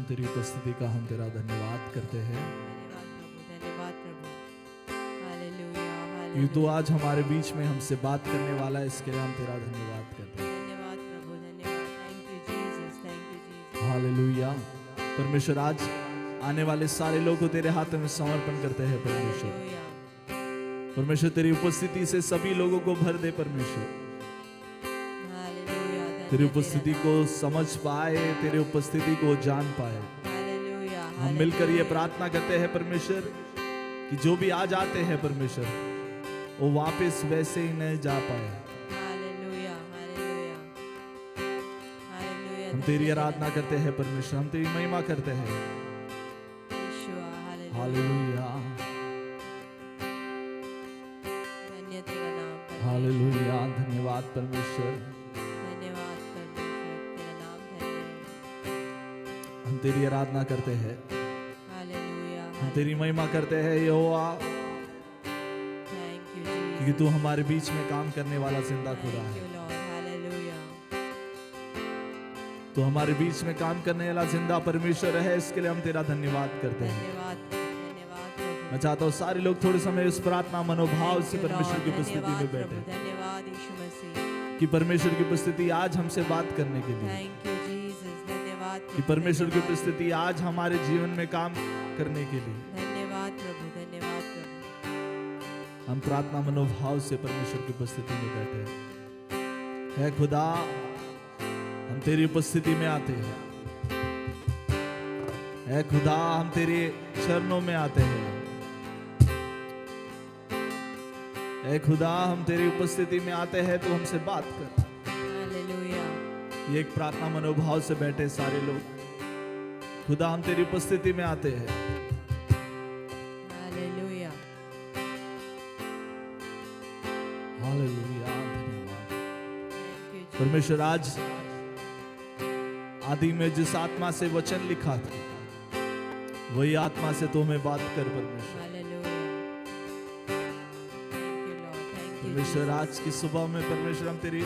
तेरी उपस्थिति का हम तेरा धन्यवाद करते हैं धन्यवाद प्रभु। हालेलुया कि तू आज हमारे बीच में हमसे बात करने वाला है, इसके लिए हम तेरा धन्यवाद करते हैं। धन्यवाद प्रभु, धन्यवाद। Thank you Jesus, thank you Jesus. Hallelujah. परमेश्वर आज आने वाले सारे लोग को तेरे हाथ में समर्पण करते हैं परमेश्वर। हालेलुया परमेश्वर तेरी उपस्थिति से सभी लोगों को भर दे परमेश्वर। हालेलुया। तेरी उपस्थिति को समझ पाए, तेरी उपस्थिति को जान पाए। हालेलुया। हम मिलकर ये प्रार्थना करते हैं परमेश्वर कि जो भी आज आते हैं परमेश्वर वो वापस वैसे ही नहीं जा पाए। Hallelujah hallelujah hallelujah. हम तेरी आराधना करते हैं परमेश्वर, हम तेरी महिमा करते हैं। यीशुआ, हालेलुया। हालेलुया धन्य तेरा नाम परमेश्वर। हालेलुया। धन्यवाद परमेश्वर, धन्यवाद परमेश्वर, तेरा नाम धन्य है। हम तेरी आराधना करते हैं, हालेलुया हम तेरी महिमा करते हैं यहोवा, थैंक यू जीसस। क्योंकि तू हमारे बीच में काम करने वाला जिंदा खुदा थैंक है। You Lord. हालेलुया तू हमारे बीच में काम करने वाला जिंदा परमेश्वर है, इसके लिए हम तेरा धन्यवाद करते हैं। धन्यवाद धन्यवाद प्रभु। मैं चाहता हूँ सारे लोग थोड़े समय उस प्रार्थना मनोभाव से Thank you, परमेश्वर की Lord. उपस्थिति में धन्यवाद बैठे प्रभु, धन्यवाद यीशु मसीह। कि परमेश्वर की उपस्थिति आज हमसे बात करने के लिए, थैंक यू जीसस। धन्यवाद कि प्रभु, परमेश्वर की धन्यवाद। उपस्थिति आज हमारे जीवन में काम करने के लिए धन्यवाद प्रभु, धन्यवाद प्रभु। हम प्रार्थना मनोभाव से परमेश्वर की उपस्थिति में बैठे हैं। है खुदा, हम तेरी उपस्थिति में आते हैं। है खुदा, हम तेरे चरणों में आते हैं। है खुदा, हम तेरी उपस्थिति में आते हैं, तो हमसे बात कर। हालेलुया ये एक प्रार्थना मनोभाव से बैठे सारे लोग। खुदा, हम तेरी उपस्थिति में आते हैं। Hallelujah hallelujah. धन्यवाद थैंक यू जीसस। परमेश्वर, आज आदि में जिस आत्मा से वचन लिखा था वही आत्मा से तो हमें बात कर परमेश्वर। Hallelujah thank you Lord, thank you परमेश्वर, आज की सुबह में परमेश्वर हम तेरी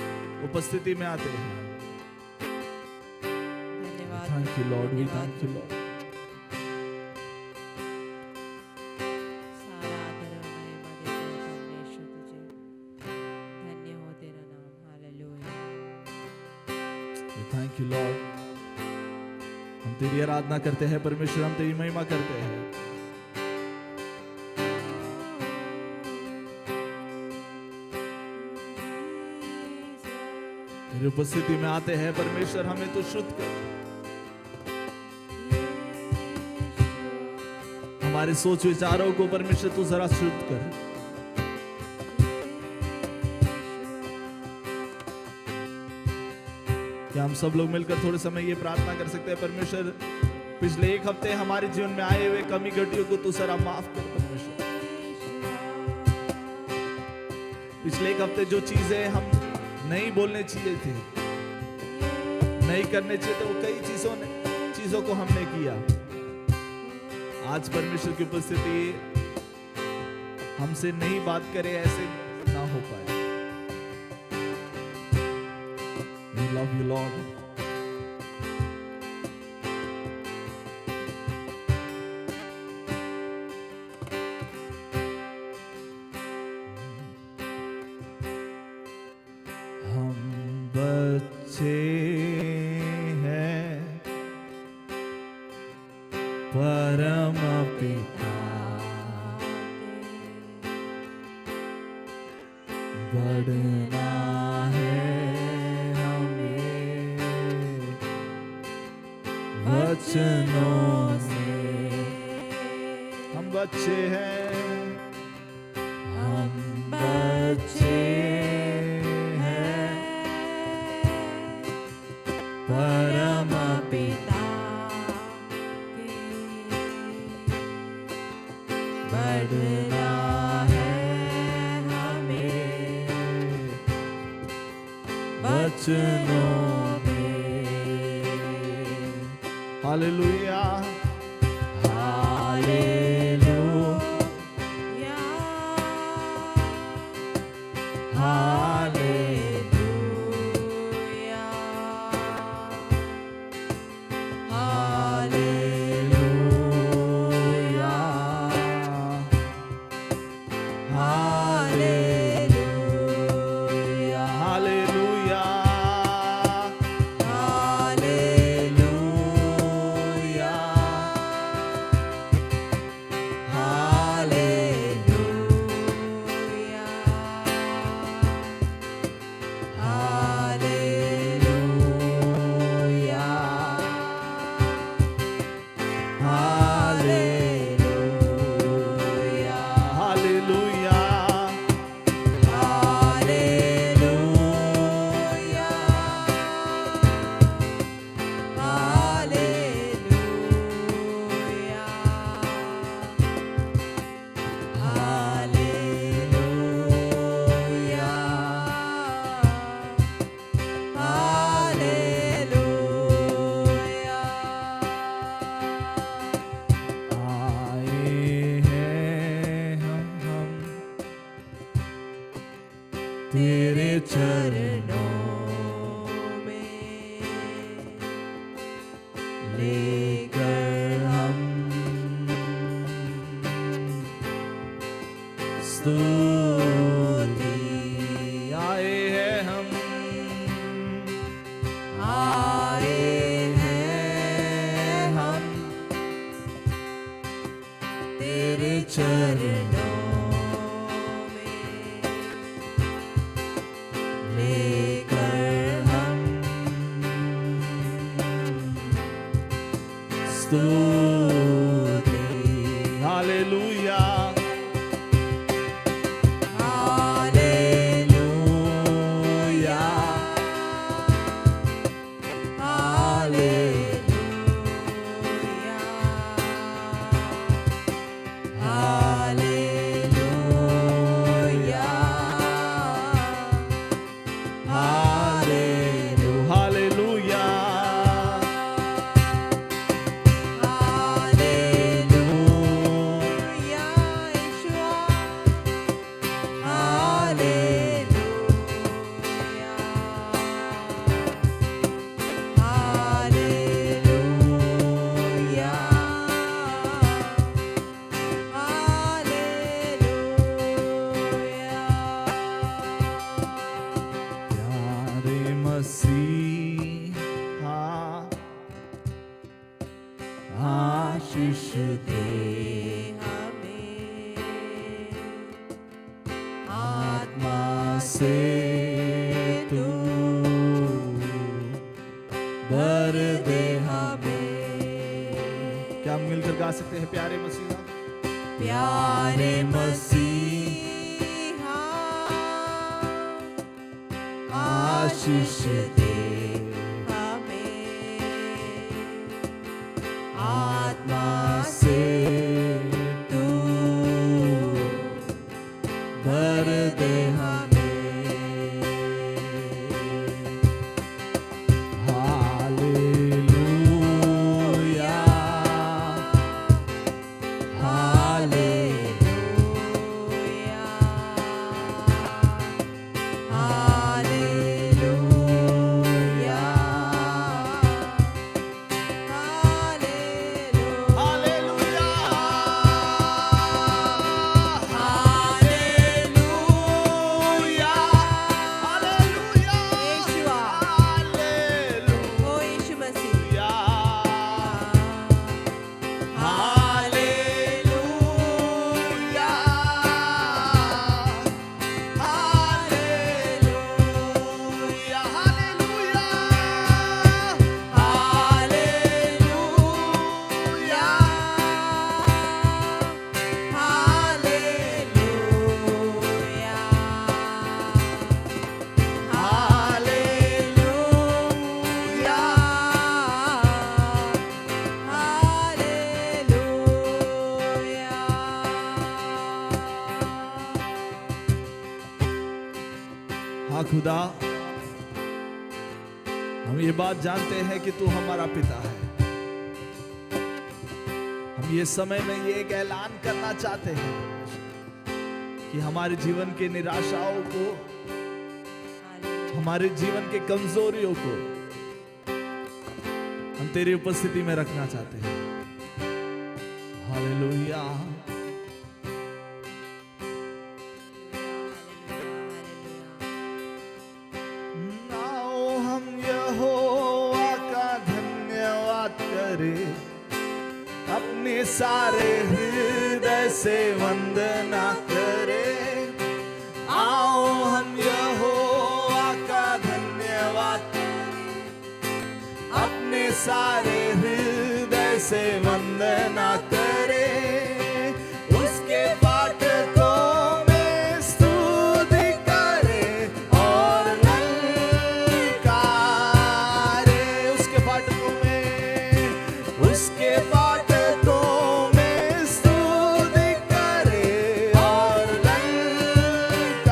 उपस्थिति में आते हैं। धन्यवाद। थैंक यू लॉर्ड, वी धन्यवाद। Thank you Lord. सारा आदर और महिमा देते हैं परमेश्वर तुझे। धन्य हो तेरा नाम। Hallelujah thank you Lord. हम तेरी आराधना करते हैं परमेश्वर, हम तेरी महिमा करते हैं। तेरी उपस्थिति में आते हैं परमेश्वर, हमें तो शुद्ध कर। हमारे सोच विचारों को परमेश्वर तू जरा शुद्ध कर। क्या हम सब लोग मिलकर थोड़े समय ये प्रार्थना कर सकते हैं? परमेश्वर, पिछले एक हफ्ते हमारे जीवन में आए हुए कमी गलतियों को तू जरा माफ कर परमेश्वर। पिछले एक हफ्ते जो चीजें हम नहीं बोलने चाहिए थे, नहीं करने चाहिए थे, वो कई चीजों को हमने किया। आज परमेश्वर की उपस्थिति हमसे नहीं बात करे, ऐसे ना हो पाए। We love you, Lord. हम बच्चे हैं परम पिता, बढ़ना है हमें वचनों से। हम बच्चे हैं, हम बच्चे हैं परम पिता के। बढ़ना है हमें वचनों में। हालेलुया हालेलुया हालेलुया हालेलुया चरणों में लेकर हम स्तुति आए हैं हम तेरे चरणों में लेकर हम स्तुति hallelujah hallelujah hallelujah hallelujah hallelujah hallelujah ईश्वर हालेलुया हालेलुया हालेलुया प्यारे मसीहा आशीष दे हमें आत्मा से तू भर दे हमें क्या हम मिलकर गा सकते हैं प्यारे मसीहा प्यारे मसीहा आशीष दे हमें आत्मा से तू भर दे हमें hallelujah hallelujah hallelujah hallelujah hallelujah hallelujah Yeshua hallelujah ओ यीशु मसीह hallelujah hallelujah hallelujah hallelujah hallelujah hallelujah हाँ खुदा हम ये बात जानते हैं कि तू हमारा पिता है। हम ये समय में ये एक ऐलान करना चाहते हैं कि हमारे जीवन के निराशाओं को, हमारे जीवन के कमजोरियों को हम तेरी उपस्थिति में रखना चाहते हैं। हालेलुया आओ हम यहोवा का धन्यवाद करें, अपने सारे हृदय से वंदना करें। आओ हम यहोवा का धन्यवाद करें, अपने सारे हृदय से वंदना करें। उसके फाटकों में स्तुति करें और ललकारें। उसके फाटकों में, उसके फाटकों में स्तुति करें और ललकारें।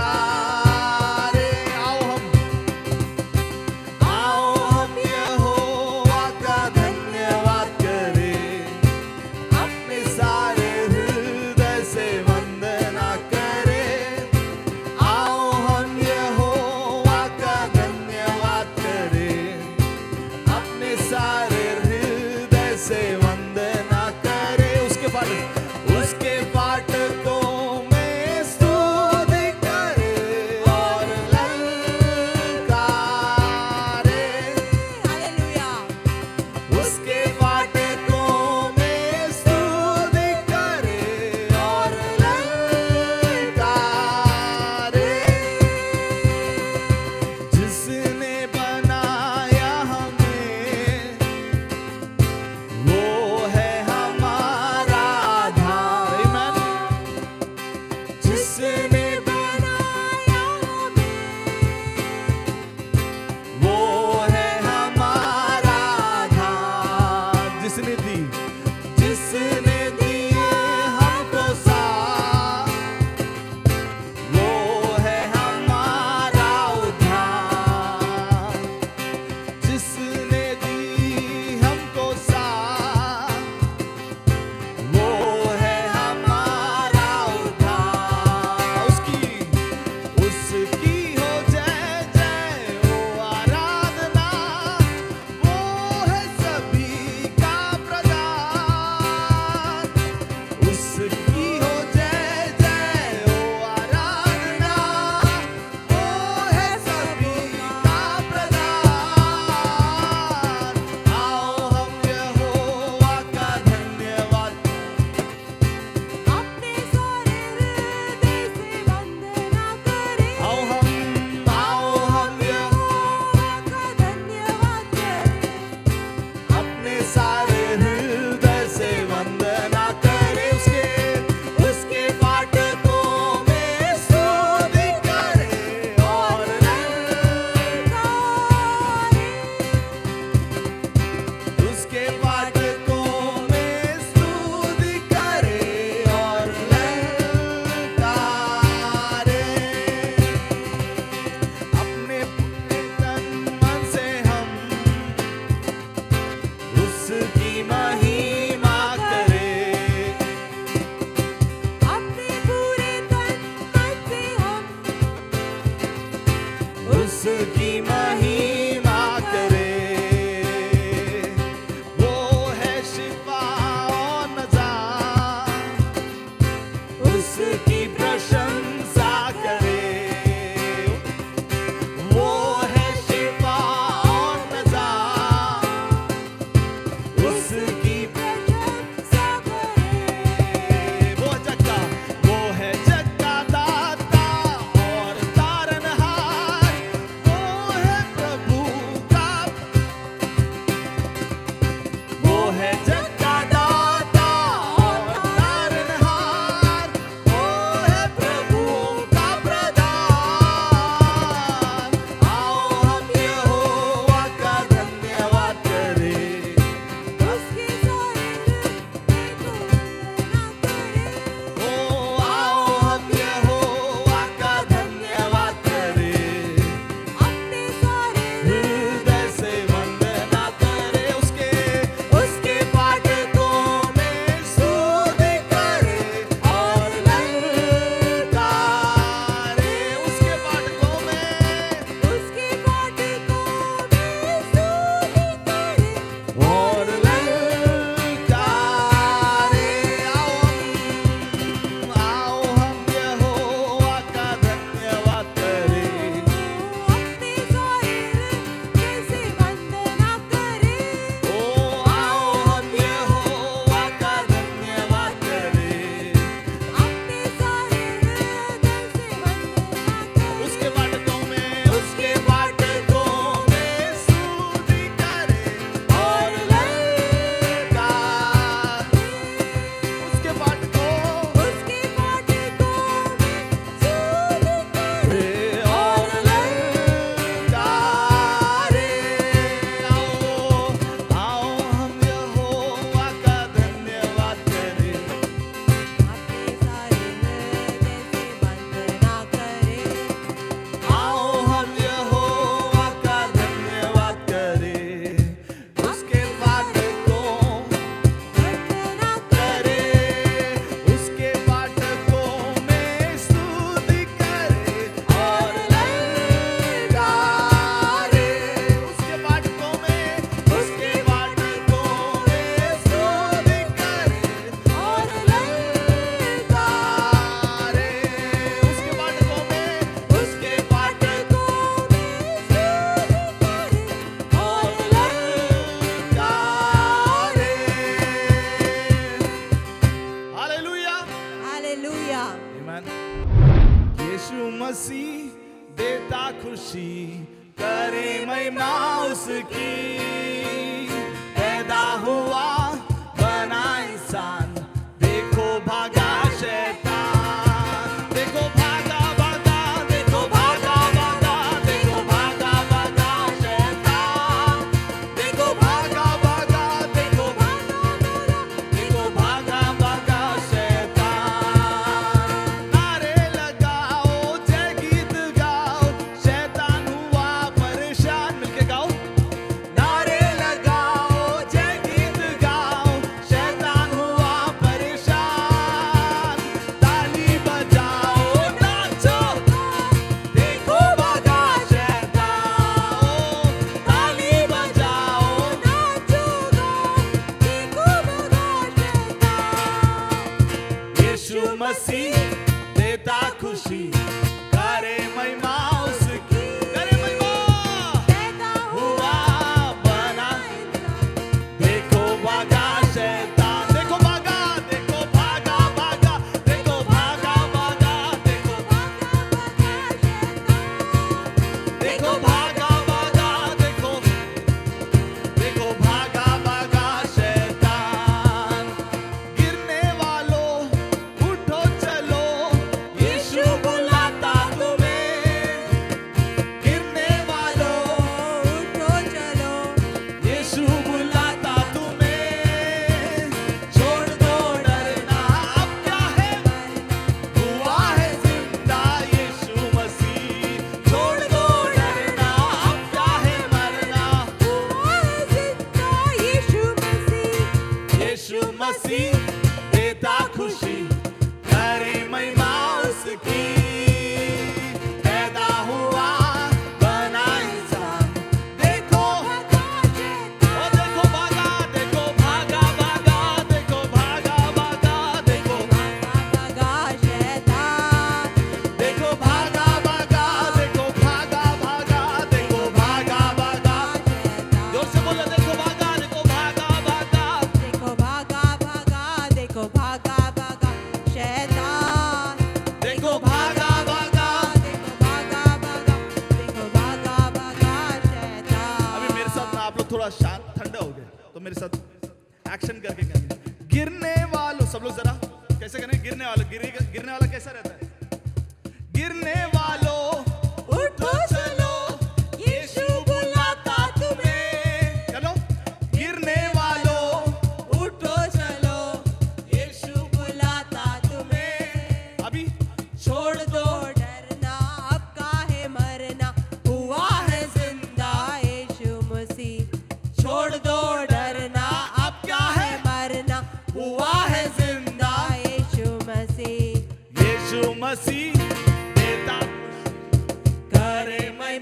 आओ हम यहोवा का धन्यवाद करें, महिमा उसकी, पैदा हुआ बना इंसान, देखो भागा शैतान, देखो भागा भागा, देखो भागा भागा, देखो भागा भागा शैतान, देखो भागा भागा, देखो भागा भागा शैतान। नारे लगाओ, जय गीत गाओ, शैतान हुआ परेशान, मिलके गाओ। नारे लगाओ, जय गीत गाओ, शैतान हुआ परेशान, ताली बजाओ, नाचो, देखो भागा शैतान, ताली बजाओ, नाचो, देखो भागा शैतान। यीशु मसीह देता खुशी, करे महिमा उसकी, करे महिमा, पैदा हुआ बना, देखो भागा शैतान, देखो भागा, देखो भागा भागा, देखो भागा भागा, देखो देखो भागा भागा, देखो भागा भागा शैतान। गिरने वालों उठो चलो, यीशु बुलाता तुम्हें। गिरने वालों उठो चलो, यीशु बुलाता तुम्हें। छोड़ दो डरना, अब क्या है, हुआ है जिंदा यीशु मसीह। छोड़ दो डरना, अब क्या है मरना, हुआ है जिंदा यीशु मसीह। यीशु मसीह देता खुशी, करे महिमा उसकी, पैदा हुआ बना इंसान, देखो भागा शैतान, ओ देखो भागा, देखो भागा भागा, देखो भागा भागा, देखो भागा शैतान, देखो भागा भागा, देखो भागा भागा, देखो भागा भागा, जोर से बोलो, देखो भागा, देखो भागा भागा, देखो भागा भागा, देखो भागा भागा शैतान, देखो भागा भागा। देखो भागा भागा, देखो भागा भागा शैतान। अभी मेरे साथ ना, आप लोग थोड़ा शांत ठंडा हो गए तो मेरे साथ एक्शन करके करेंगे। गिरने वालों, सब लोग जरा कैसे करें, गिरने वालों, गिरने वाला कैसा रहता है, गिरने वालों उठो चलो, यीशु बुलाता तुम्हें। चलो, गिरने वालों उठो चलो, यीशु बुलाता तुम्हें। अभी छोड़ दो डरना, अब काहे मरना, हुआ है जिंदा यीशु मसीह। छोड़ दो डरना, अब क्या है मरना, हुआ है जिंदा यीशु मसीह। यीशु मसीह देता, करे महिमा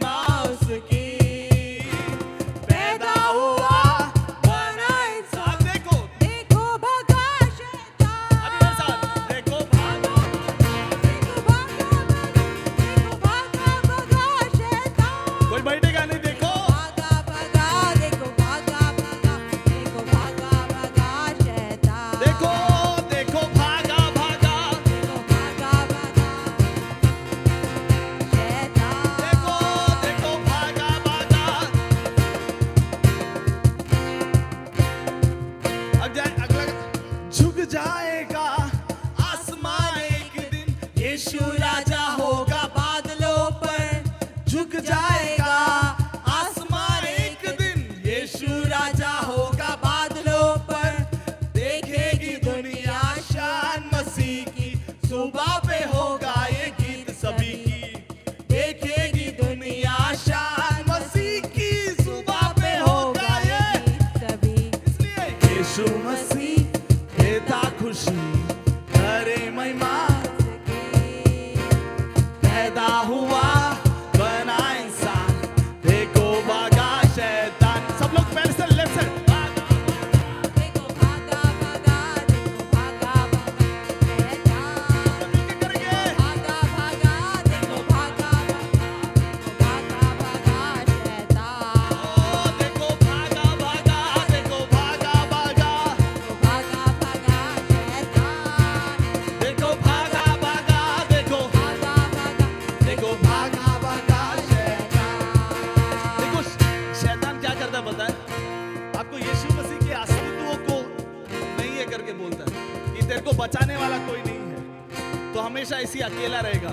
तेरे को बचाने वाला कोई नहीं है, तो हमेशा ऐसी अकेला रहेगा,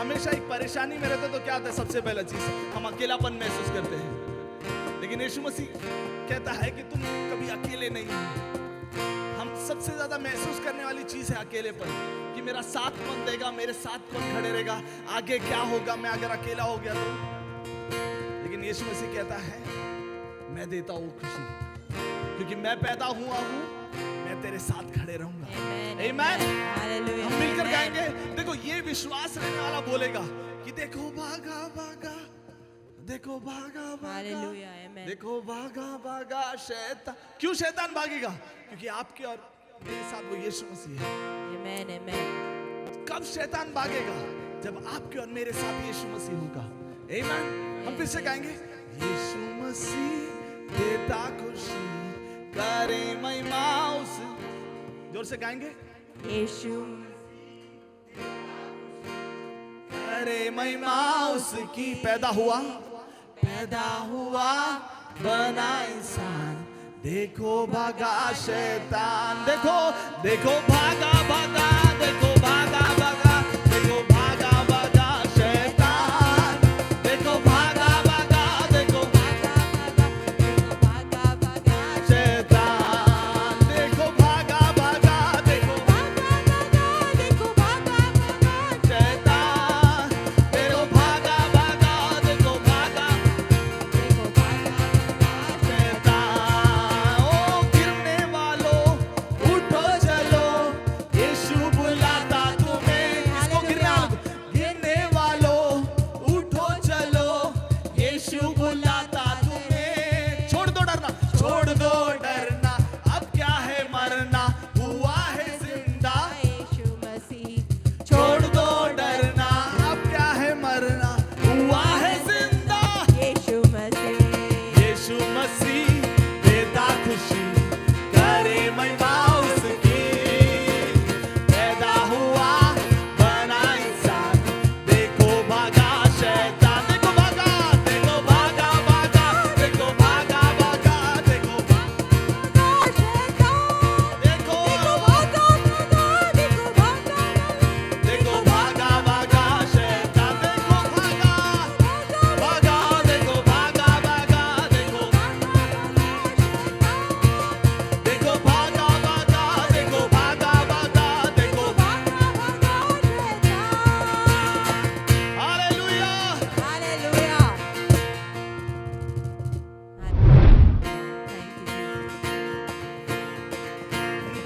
हमेशा एक परेशानी में रहते, तो क्या होता है? सबसे पहला चीज हम अकेलापन महसूस करते हैं। लेकिन यीशु मसीह कहता है कि तुम कभी अकेले नहीं हो। हम सबसे ज्यादा महसूस करने वाली चीज है अकेलेपन, कि मेरा साथ कौन देगा, मेरे साथ कौन खड़े रहेगा, आगे क्या होगा मैं अगर अकेला हो गया तो। लेकिन यीशु मसीह कहता है मैं देता हूँ खुशी, क्योंकि मैं पैदा हुआ हूँ, मैं तेरे साथ खड़े रहूंगा। आमीन। हालेलुया। हम मिलकर गाएंगे। देखो ये विश्वास रहने वाला बोलेगा कि देखो भागा भागा, देखो भागा भागा, हालेलुया, आमीन। देखो भागा भागा शैतान। क्यों शैतान भागेगा? क्योंकि आपके और मेरे साथ वो यीशु मसीह है। आमीन, आमीन। कब शैतान भागेगा? जब आपके और मेरे साथ यीशु मसीह होगा। आमीन। हम फिर से गाएंगे, यीशु मसीह देता खुशी, करे महिमा उस। जोर से गाएंगे, यीशु करे महिमा उसकी। पैदा हुआ बना इंसान, देखो भागा शैतान, देखो देखो भागा भागा, देखो भागा भागा, देखो भागा भागा शैतान, देखो भागा भागा, देखो भागा भागा शैतान, देखो भागा भागा, देखो देखो भागा भागा शैतान, देखो भागा भागा, देखो भागा देखो भागा शैतान। ओ गिरने वालों उठो चलो, यीशु बुलाता तुम्हें। किसको गिरने वालों? गिरने वालों उठो चलो, यीशु बुलाता तुम्हें। छोड़ दो डरना, छोड़ दो डरना, अब क्या है मरना, हुआ है जिंदा। यीशु मसीह छोड़ दो डरना, अब क्या है मरना, हुआ है जिंदा। यीशु मसीह यीशु मसीह देता खुशी, करे महिमा उसकी। पैदा हुआ बना इंसान, देखो भागा शैतान, देखो भागा, देखो भागा भागा, देखो भागा भागा, देखो देखो देखो भागा भागा शैतान, देखो भागा भागा, देखो भागा भागा, देखो देखो भागा भागा, देखो भागा भागा, देखो। हालेलुया। हालेलुया।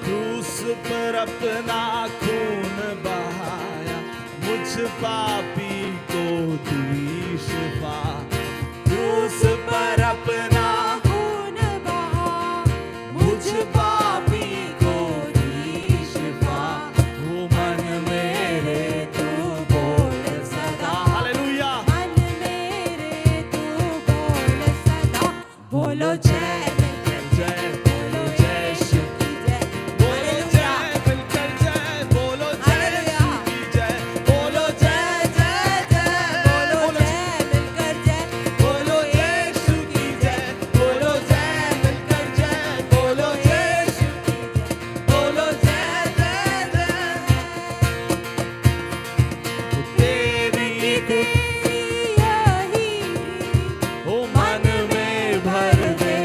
क्रूस पर अपना खून बहाया, मुझ पापी को दी शिफा। क्रूस पर अपना खून बहा, मुझ पापी को दी शिफा। वो मन मेरे तू बोल सदा। हालेलुया। मन मेरे तू बोल सदा, बोलो जय जय बोलो जय शिव की जय, बोलो जय मिलकर जय, बोलो जय शिव की जय, बोलो जय जय जय, बोलो जय मिलकर जय, बोलो जय शिव की जय, बोलो जय मिलकर जय, बोलो जय शिव की जय, बोलो जय जय जय। तेरी तेरी यही ओ मन में भर दे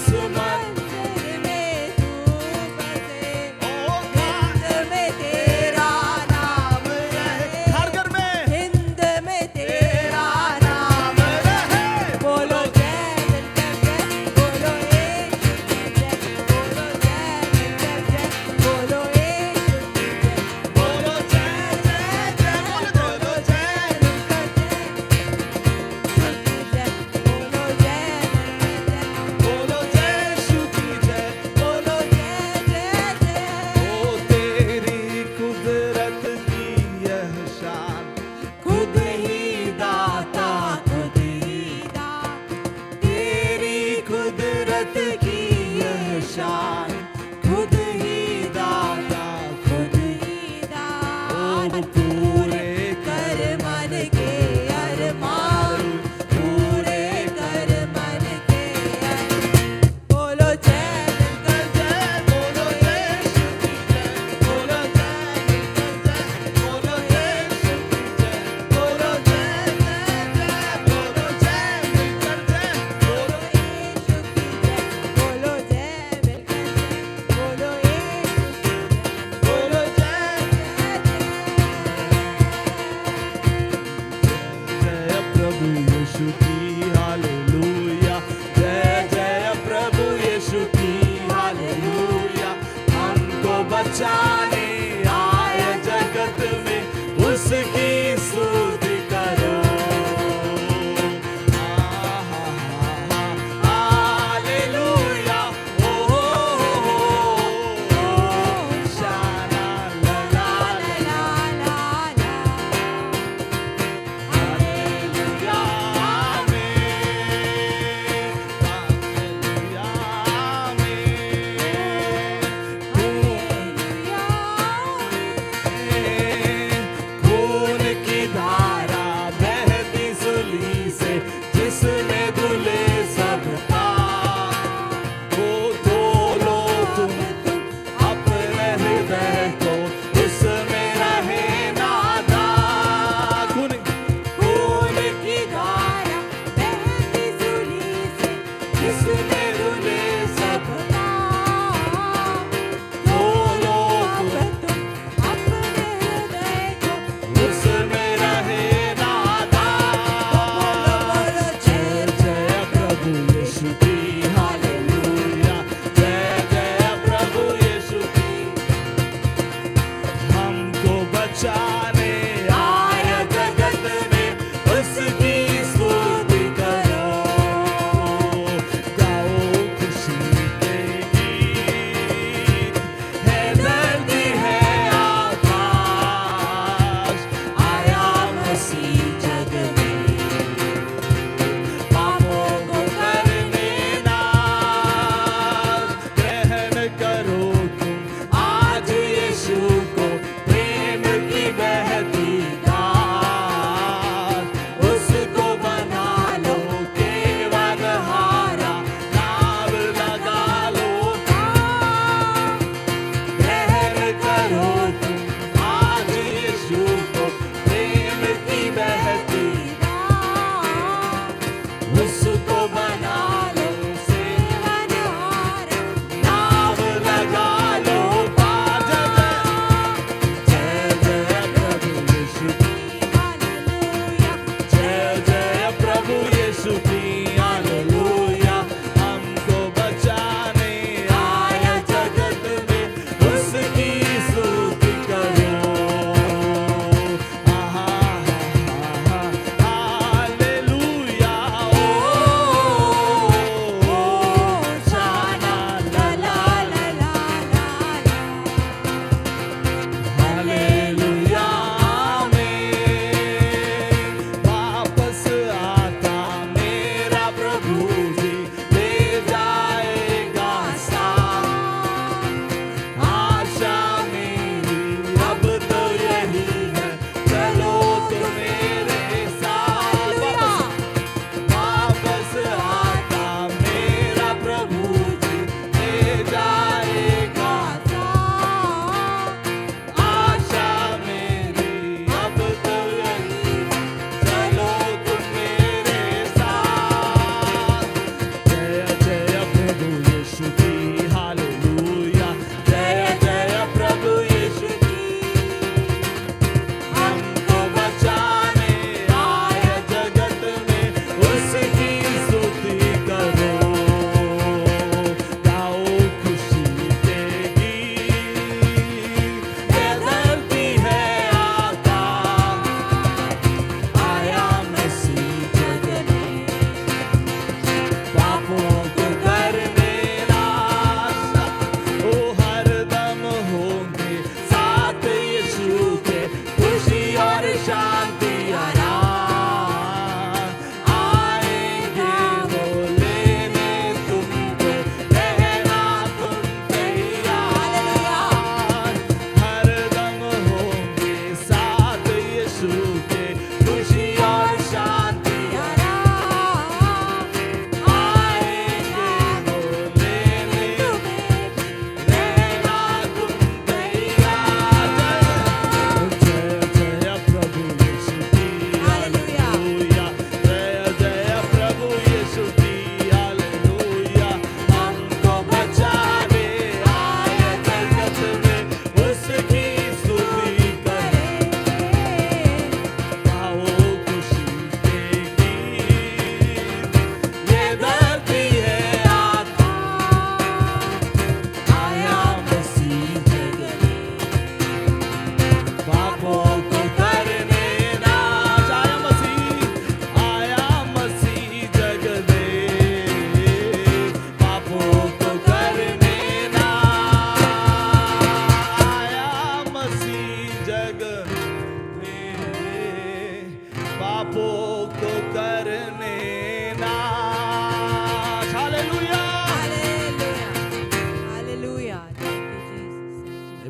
उस मंदिर में तू बसे, ओ हिंद में तेरा नाम रहे, हर घर में हिंद में तेरा नाम रहे। बोलो जय मिलकर जय, बोलो यीशु की जय, बोलो जय मिलकर जय, बोलो यीशु की जय, बोलो जय जय जय, बोलो जय मिलकर जय, बोलो जय मिलकर जय, बोलो जय यीशु की जय, बोलो जय जय जय। ओ तेरी कुदरत की यह शान, खुद ही दाता, खुद ही दाता, तेरी कुदरत की यह शान, खुद ही दाता, खुद ही दाता। पूरे कर मन के अरमान, पूरे कर मन के अरमान। बोलो जय मिलकर जय, बोलो जय यीशु की जय, बोलो जय मिलकर जय, बोलो जय यीशु की जय, बोलो जय जय जय, बोलो जय मिलकर जय, बोलो यीशु की जय, बोलो जय मिलकर जय, बोलो यीशु की जय, बोलो जय जय प्रभु यीशु की हालेलुया, जय जय प्रभु यीशु की हालेलुया। हमको बचाने आए जगत में, उसकी स्तुति करो। हालेलुया, ओ शाना ला ला ला। ला ला ला। हालेलुया आमीन, हालेलुया आमीन। खून की धारा बहती सुली से, जिसमें धुले सब पाप। वो धो तुम अपने हृदय को, उसमें रहे नादान। खून की धारा बहती सुली से, जिसमें धुले सब पाप। धो तुम अपने हृदय को, उसमें रहे नादान। बोलो जय जय प्रभु यीशु की हालेलुया, जय जय प्रभु यीशु की। हमको बचाने आया जगत में, उसकी स्तुति करो। गाओ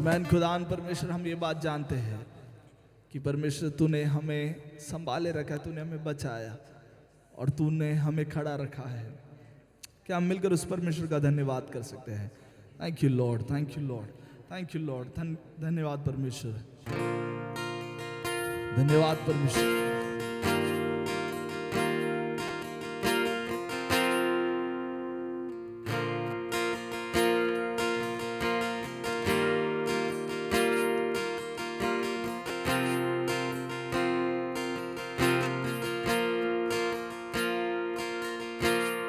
मैन खुदान परमेश्वर, हम ये बात जानते हैं कि परमेश्वर तूने हमें संभाले रखा है, तूने हमें बचाया और तूने हमें खड़ा रखा है। क्या हम मिलकर उस परमेश्वर का धन्यवाद कर सकते हैं? Thank you Lord, thank you Lord, thank you Lord. धन्यवाद परमेश्वर, धन्यवाद परमेश्वर।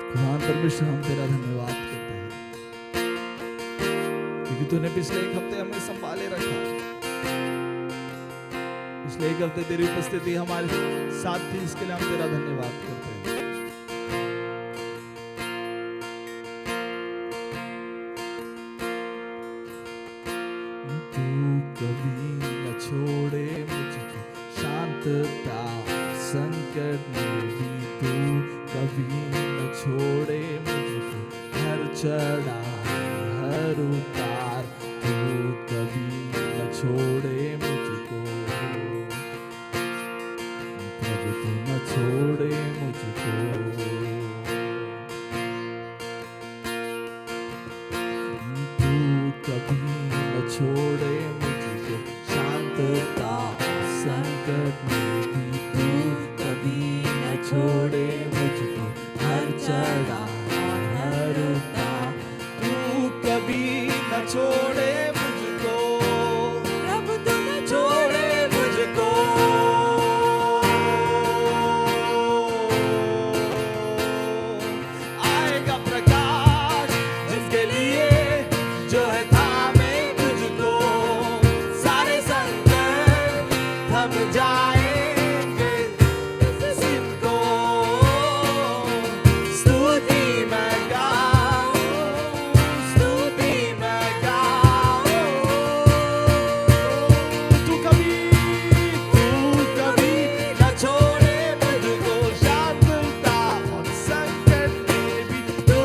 खुदावन परमेश्वर, हम तेरा धन्यवाद करते हैं क्योंकि तूने पिछले एक हफ्ते हमें संभाले रखा। पिछले एक हफ्ते तेरी उपस्थिति हमारे साथ थी, इसके लिए हम तेरा धन्यवाद करते हैं। तू कभी न छोड़े मुझको शांतता संकट में भी, तू कभी न छोड़े मुझको हर चढ़ाई हर उतार, तू कभी न छोड़े मुझको प्रभु, तू न छोड़े मुझको। तू कभी न छोड़े मुझको शांतता संकट में भी, तू कभी न छोड़े मुझको हर चढ़ाई हर उतार, तू कभी न छोड़े मुझको प्रभु तू न छोड़े मुझको। आएगा प्रकाश जिसके लिए जो है थामे तुझको, सारे संकट थम जाएंगे जिनको स्तुति मैं गाऊं, स्तुति मैं गाऊं। तू कभी न छोड़े मुझको शांतता और संकट में भी, तू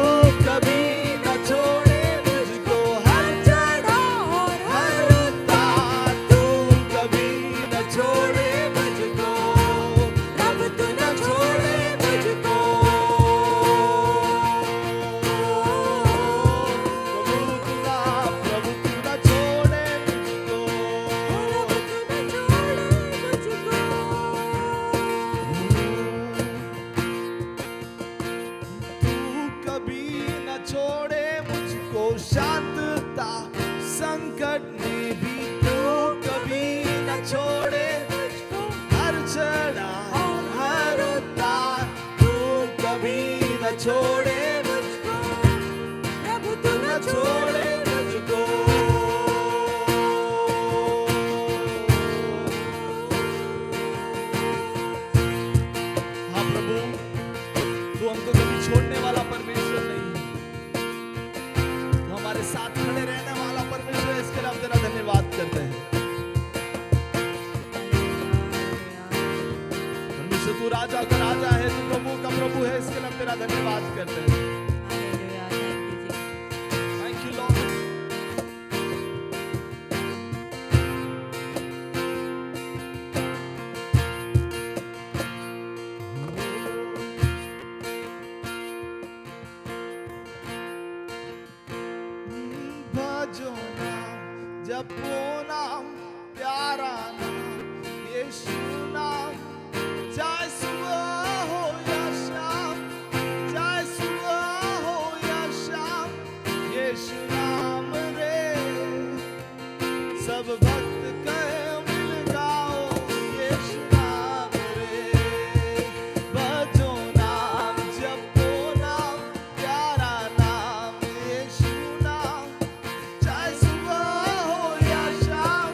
कभी न छोड़े मुझको हर चढ़ाई और हर उतार, तू कभी न छोड़े मुझको प्रभु तू न छोड़े मुझको। प्रभु तू न छोड़े मुझको। तू कभी न छोड़े मुझको शांतता संकट में भी, तू कभी न छोड़े मुझको हर चढ़ाई हर उतार, तू कभी न छोड़े मुझको प्रभु तू न छोड़े मुझको। हाँ प्रभु, तू हमको कभी छोड़ने वाला परमेश्वर नहीं, तू हमारे साथ खड़े रहने वाला परमेश्वर है, इसके लिए हम तेरा धन्यवाद करते हैं। परमेश्वर तू राजा का राजा है, तू प्रभु का प्रभु है, इसके लिए हम तेरा धन्यवाद करते हैं। Thank you Lord. भजो नाम जपो नाम प्यारा नाम यीशु नाम, चाहे सुबह हो या शाम, चाहे सुबह हो या शाम, यीशु नाम रे सब भक्त कहे मिल गाओ, यीशु नाम रे। भजो नाम जपो नाम प्यारा नाम यीशु नाम, चाहे सुबह हो या शाम,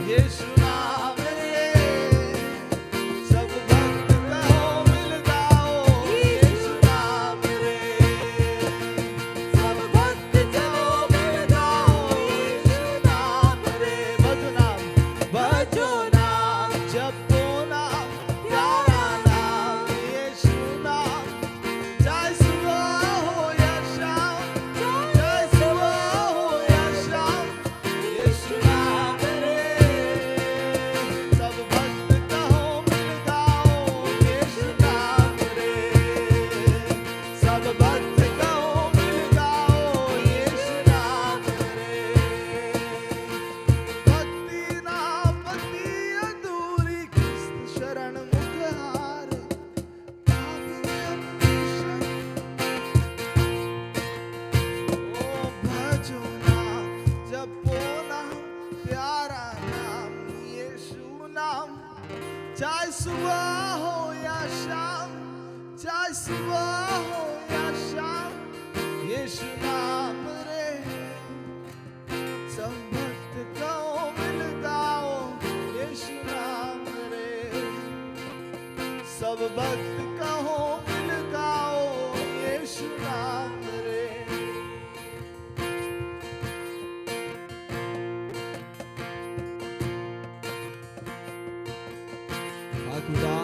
यीशु नाम रे सब भक्त कहो मिल गाओ, यीशु नाम रे। सुबह हो या शाम, चाहे सुबह हो या शाम, यीशु नाम रे। सब भक्त गाओ मिल गाओ यीशु नाम रे। सब भक्त कहो मिल गाओ यीशु नाम रे। खुदा,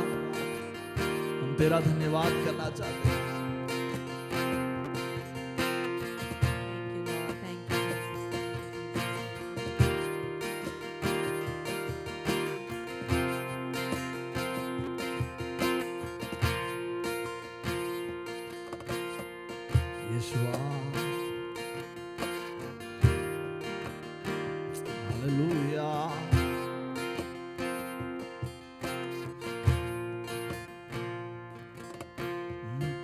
हम तेरा धन्यवाद करना चाहते हैं। Thank you, Lord. यीशुआ, हालेलुया।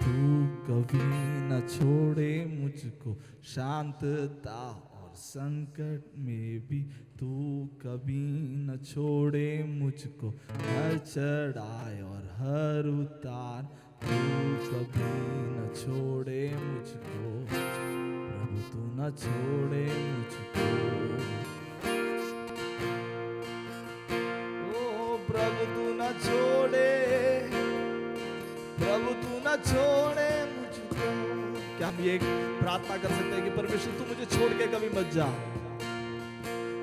तू कभी न छोड़े मुझको शांतता और संकट में भी। तू कभी न छोड़े मुझको हर चढ़ाई और हर उतार। तू कभी न छोड़े मुझको प्रभु, तू न छोड़े मुझको। ओ प्रभु तू न छोड़े, प्रभु तू न छोड़े मुझको। क्या हम ये प्रार्थना कर सकते हैं कि परमेश्वर तू मुझे छोड़ के कभी मत जा।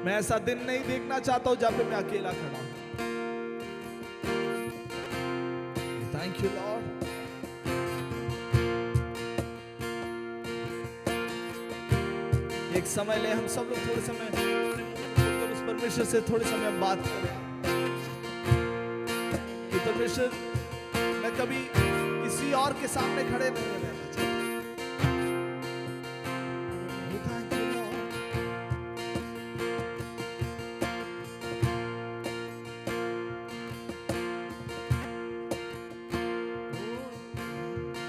मैं ऐसा दिन नहीं देखना चाहता हूं जहां पे मैं अकेला खड़ा हूं। Thank you Lord. एक समय ले हम सब लोग थोड़े समय अपने मुंह खोलकर उस परमेश्वर से थोड़े समय हम बात करें कि परमेश्वर, मैं कभी किसी और के सामने खड़े नहीं रहना चाहता। Thank you, Lord.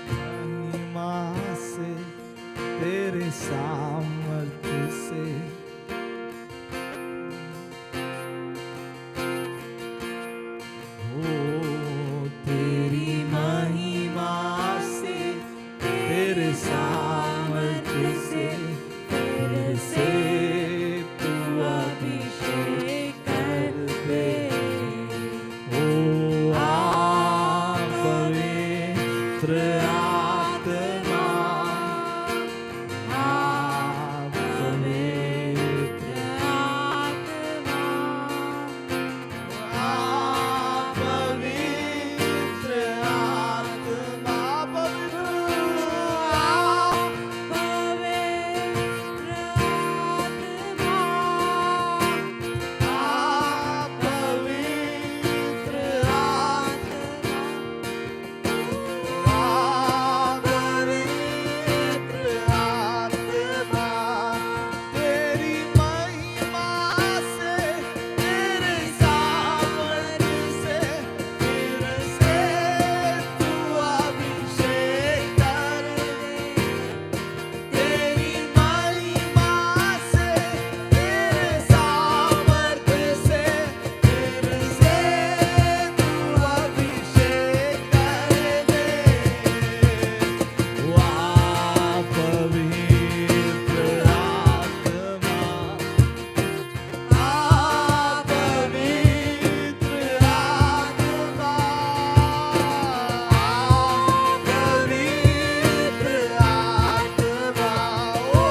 महिमा से तेरे सामर्थ्य से तेरी महिमा से तेरे सामर्थ्य से तेरे से तू अभिषेक कर दे। ओ आ पवित्र आत्मा, आ पवित्र आत्मा, आ पवित्र आत्मा, तेरी महिमा से तेरे सामर्थ्य से तेरे से तू अभिषेक कर दे। तेरी महिमा से तेरे सामर्थ्य से तेरे से तू अभिषेक कर दे। वाह पवित्र आत्मा, आ पवित्र आत्मा, आ पवित्र आत्मा, ओ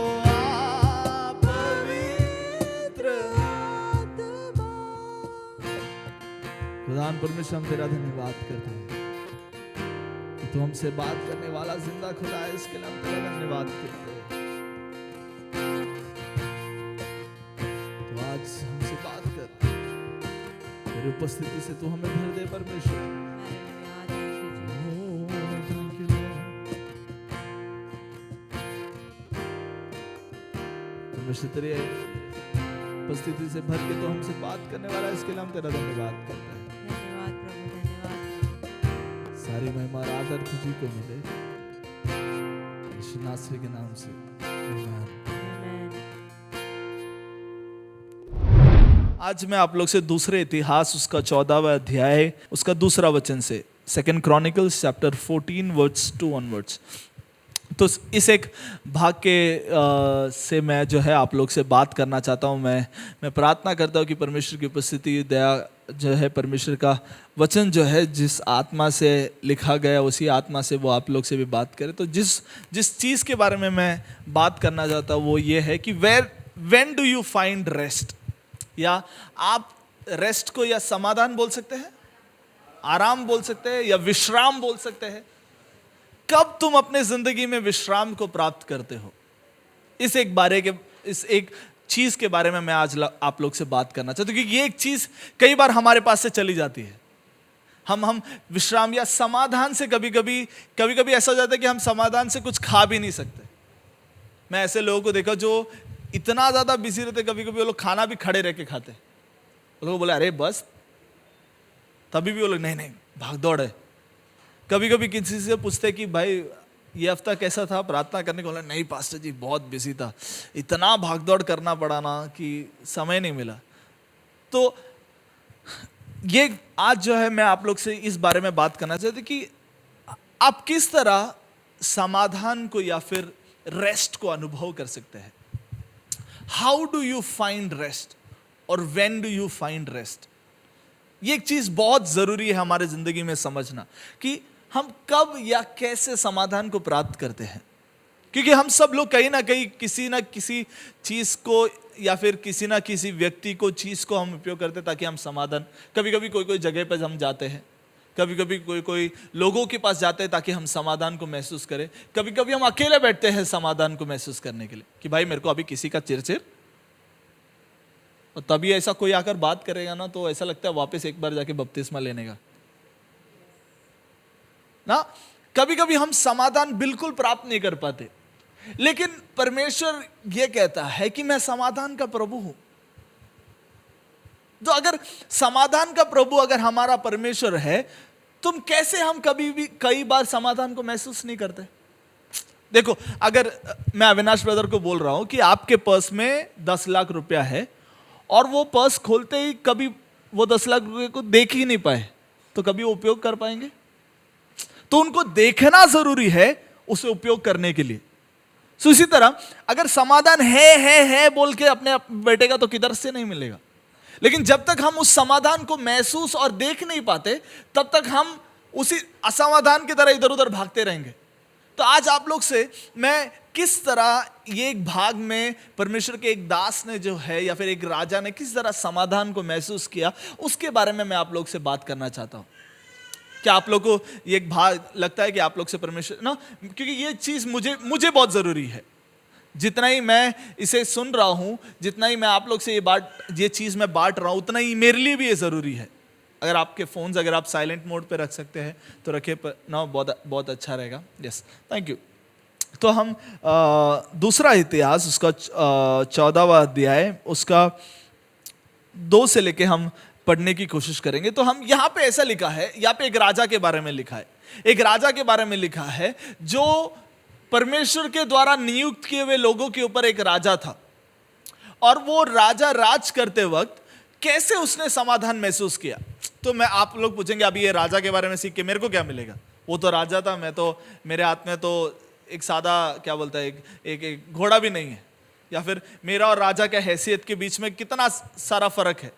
आ पवित्र खुदान परमेश्वर, हम तेरा धन्यवाद करते हैं कि तू हमसे बात करने वाला जिंदा खुदा है। इसके लिए हम तेरा धन्यवाद करते हैं। तो आज हमसे बात कर, तेरी उपस्थिति से तू हमें भर दे परमेश्वर। Thank you, Lord. परमेश्वर तेरे उपस्थिति से भर के तो हमसे बात करने वाला है, इसके लिए हम तेरा धन्यवाद करते हैं। धन्यवाद प्रभु, धन्यवाद। सारी महिमा और आदर तुझी को मिले, यीशु नासरी के नाम से, आमीन। आमेन। आज मैं आप लोग से दूसरे इतिहास उसका 14वां अध्याय उसका दूसरा वचन से, 2 Chronicles चैप्टर 14 वर्स 2 ऑनवर्ड्स, तो इस एक भाग के से मैं जो है आप लोग से बात करना चाहता हूँ। मैं प्रार्थना करता हूँ कि परमेश्वर की उपस्थिति, दया जो है, परमेश्वर का वचन जो है जिस आत्मा से लिखा गया उसी आत्मा से वो आप लोग से भी बात करे। तो जिस चीज़ के बारे में मैं बात करना चाहता हूँ वो ये है कि when do you find rest, या आप रेस्ट को या समाधान बोल सकते हैं, आराम बोल सकते हैं, या विश्राम बोल सकते हैं। कब तुम अपने जिंदगी में विश्राम को प्राप्त करते हो, इस एक चीज के बारे में मैं आज आप लोग से बात करना चाहता हूं, क्योंकि ये एक चीज कई बार हमारे पास से चली जाती है। हम विश्राम या समाधान से कभी कभी ऐसा हो जाता है कि हम समाधान से कुछ खा भी नहीं सकते। मैं ऐसे लोगों को देखा जो इतना ज्यादा बिजी रहते, कभी कभी वो लोग खाना भी खड़े रह के खाते। वो लोग बोले अरे बस, तभी भी वो लोग नहीं भाग दौड़ है। कभी कभी किसी से पूछते कि भाई ये हफ्ता कैसा था प्रार्थना करने को, बोला नहीं पास्टर जी बहुत बिजी था, इतना भाग दौड़ करना पड़ा ना कि समय नहीं मिला। तो ये आज जो है मैं आप लोग से इस बारे में बात करना चाहती कि आप किस तरह समाधान को या फिर रेस्ट को अनुभव कर सकते हैं। How do you find rest और when do you find rest. ये एक चीज बहुत जरूरी है हमारे जिंदगी में समझना कि हम कब या कैसे समाधान को प्राप्त करते हैं, क्योंकि हम सब लोग कहीं ना कहीं किसी ना किसी चीज को या फिर किसी ना किसी व्यक्ति को, चीज को हम उपयोग करते हैं ताकि हम समाधान, कभी कभी कोई जगह पर हम जाते हैं, कभी कभी कोई लोगों के पास जाते हैं ताकि हम समाधान को महसूस करें, कभी कभी हम अकेले बैठते हैं समाधान को महसूस करने के लिए कि भाई मेरे को अभी किसी का चिरचिर, और तभी ऐसा कोई आकर बात करेगा ना तो ऐसा लगता है वापस एक बार जाके बपतिस्मा लेने का ना। कभी कभी हम समाधान बिल्कुल प्राप्त नहीं कर पाते, लेकिन परमेश्वर यह कहता है कि मैं समाधान का प्रभु हूं। तो अगर समाधान का प्रभु अगर हमारा परमेश्वर है, तुम कैसे हम कई बार समाधान को महसूस नहीं करते। देखो, अगर मैं अविनाश ब्रदर को बोल रहा हूं कि आपके पर्स में 10 लाख रुपया है और वो पर्स खोलते ही कभी वो 10 लाख रुपए को देख ही नहीं पाए, तो कभी वो उपयोग कर पाएंगे? तो उनको देखना जरूरी है उसे उपयोग करने के लिए। सो इसी तरह अगर समाधान है बोल के अपने बैठेगा तो किधर से नहीं मिलेगा। लेकिन जब तक हम उस समाधान को महसूस और देख नहीं पाते, तब तक हम उसी असमाधान की तरह इधर उधर भागते रहेंगे। तो आज आप लोग से मैं किस तरह ये एक भाग में परमेश्वर के एक दास ने जो है या फिर एक राजा ने किस तरह समाधान को महसूस किया, उसके बारे में मैं आप लोग से बात करना चाहता हूं। क्या आप लोग को ये एक भाग लगता है कि आप लोग से परमेश्वर ना, क्योंकि ये चीज मुझे बहुत जरूरी है। जितना ही मैं इसे सुन रहा हूं, जितना ही मैं आप लोग से ये चीज मैं बांट रहा हूं, उतना ही मेरे लिए भी ये जरूरी है। अगर आपके फोन्स अगर आप साइलेंट मोड पे रख सकते हैं तो रखे ना, बहुत अच्छा रहेगा। Yes, thank you. तो हम दूसरा इतिहास उसका 14वां अध्याय उसका 2 से लेके हम पढ़ने की कोशिश करेंगे। तो हम यहाँ पे ऐसा लिखा है, यहाँ पे एक राजा के बारे में लिखा है, एक राजा के बारे में लिखा है जो परमेश्वर के द्वारा नियुक्त किए हुए लोगों के ऊपर एक राजा था। और वो राजा राज करते वक्त कैसे उसने समाधान महसूस किया। तो मैं आप लोग पूछेंगे अभी ये राजा के बारे में सीख के मेरे को क्या मिलेगा, वो तो राजा था, मैं तो मेरे हाथ में तो एक सादा क्या बोलता है एक घोड़ा भी नहीं है, या फिर मेरा और राजा के हैसियत के बीच में कितना सारा फर्क है।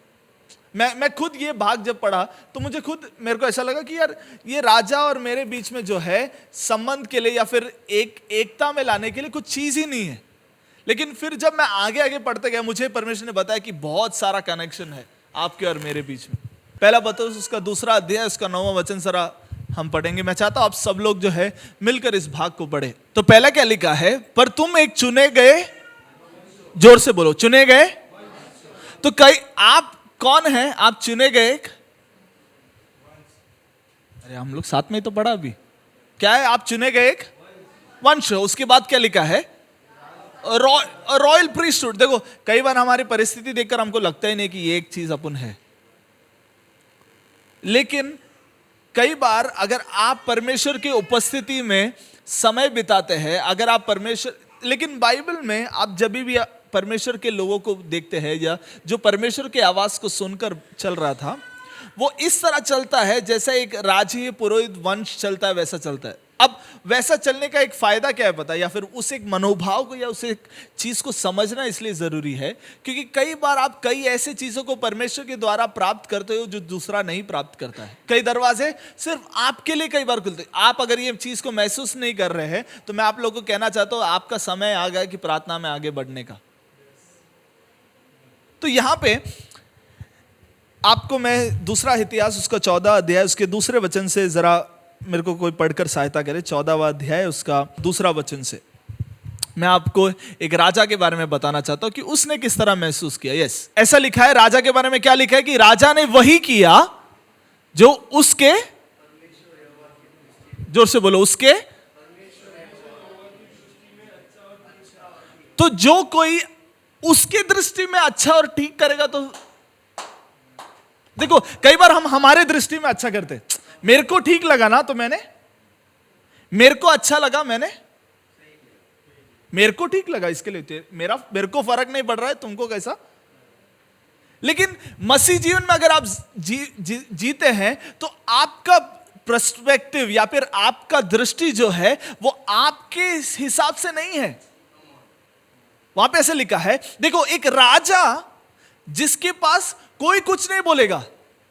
मैं खुद ये भाग जब पढ़ा तो मेरे को ऐसा लगा कि यार ये राजा और मेरे बीच में जो है संबंध के लिए या फिर एकता में लाने के लिए कुछ चीज ही नहीं है। लेकिन फिर जब मैं आगे पढ़ते गया, मुझे परमेश्वर ने बताया कि बहुत सारा कनेक्शन है आपके और मेरे बीच में। पहला बतौर उसका दूसरा अध्याय उसका 9वां वचन जरा हम पढ़ेंगे। मैं चाहता हूं आप सब लोग जो है मिलकर इस भाग को पढ़े। तो पहला क्या लिखा है, पर तुम एक चुने गए, जोर से बोलो, चुने गए। तो कई आप कौन है, आप चुने गए एक, अरे हम लोग साथ में ही तो पढ़ा अभी, क्या है, आप चुने गए एक वंश। उसके बाद क्या लिखा है, रॉयल प्रीस्टहुड। देखो कई बार हमारी परिस्थिति देखकर हमको लगता ही नहीं कि ये एक चीज अपन है, लेकिन कई बार अगर आप परमेश्वर की उपस्थिति में समय बिताते हैं, अगर आप परमेश्वर, लेकिन बाइबल में आप जब भी परमेश्वर के लोगों को देखते हैं या जो परमेश्वर की आवाज को सुनकर चल रहा था, वो इस तरह चलता है जैसा एक राजकीय पुरोहित वंश चलता है वैसा चलता है। अब वैसा चलने का एक फायदा क्या है पता है, या फिर उस एक मनोभाव को या उस एक चीज को समझना इसलिए जरूरी है क्योंकि कई बार आप कई ऐसे चीजों को परमेश्वर के द्वारा प्राप्त करते हो जो दूसरा नहीं प्राप्त करता है। कई दरवाजे सिर्फ आपके लिए कई बार खुलते हैं। आप अगर ये चीज को महसूस नहीं कर रहे हैं तो मैं आप लोगों को कहना चाहता हूं आपका समय आ गया कि प्रार्थना में आगे बढ़ने का। तो यहां पे आपको मैं दूसरा इतिहास उसका 14 अध्याय उसके दूसरे वचन से जरा मेरे को कोई पढ़कर सहायता करे। 14वां अध्याय उसका दूसरा वचन से मैं आपको एक राजा के बारे में बताना चाहता हूं कि उसने किस तरह महसूस किया। यस, ऐसा लिखा है राजा के बारे में। क्या लिखा है कि राजा ने वही किया जो उसके, जोर से बोलो, उसके, तो जो कोई उसके दृष्टि में अच्छा और ठीक करेगा तो देखो कई बार हम हमारे दृष्टि में अच्छा करते, मेरे को ठीक लगा ना तो मैंने, मेरे को अच्छा लगा मैंने, मेरे को ठीक लगा इसके लिए मेरे को फर्क नहीं पड़ रहा है तुमको कैसा। लेकिन मसीह जीवन में अगर आप जीते हैं तो आपका पर्सपेक्टिव या फिर आपका दृष्टि जो है वो आपके हिसाब से नहीं है। वहां पे ऐसे लिखा है, देखो एक राजा जिसके पास कोई कुछ नहीं बोलेगा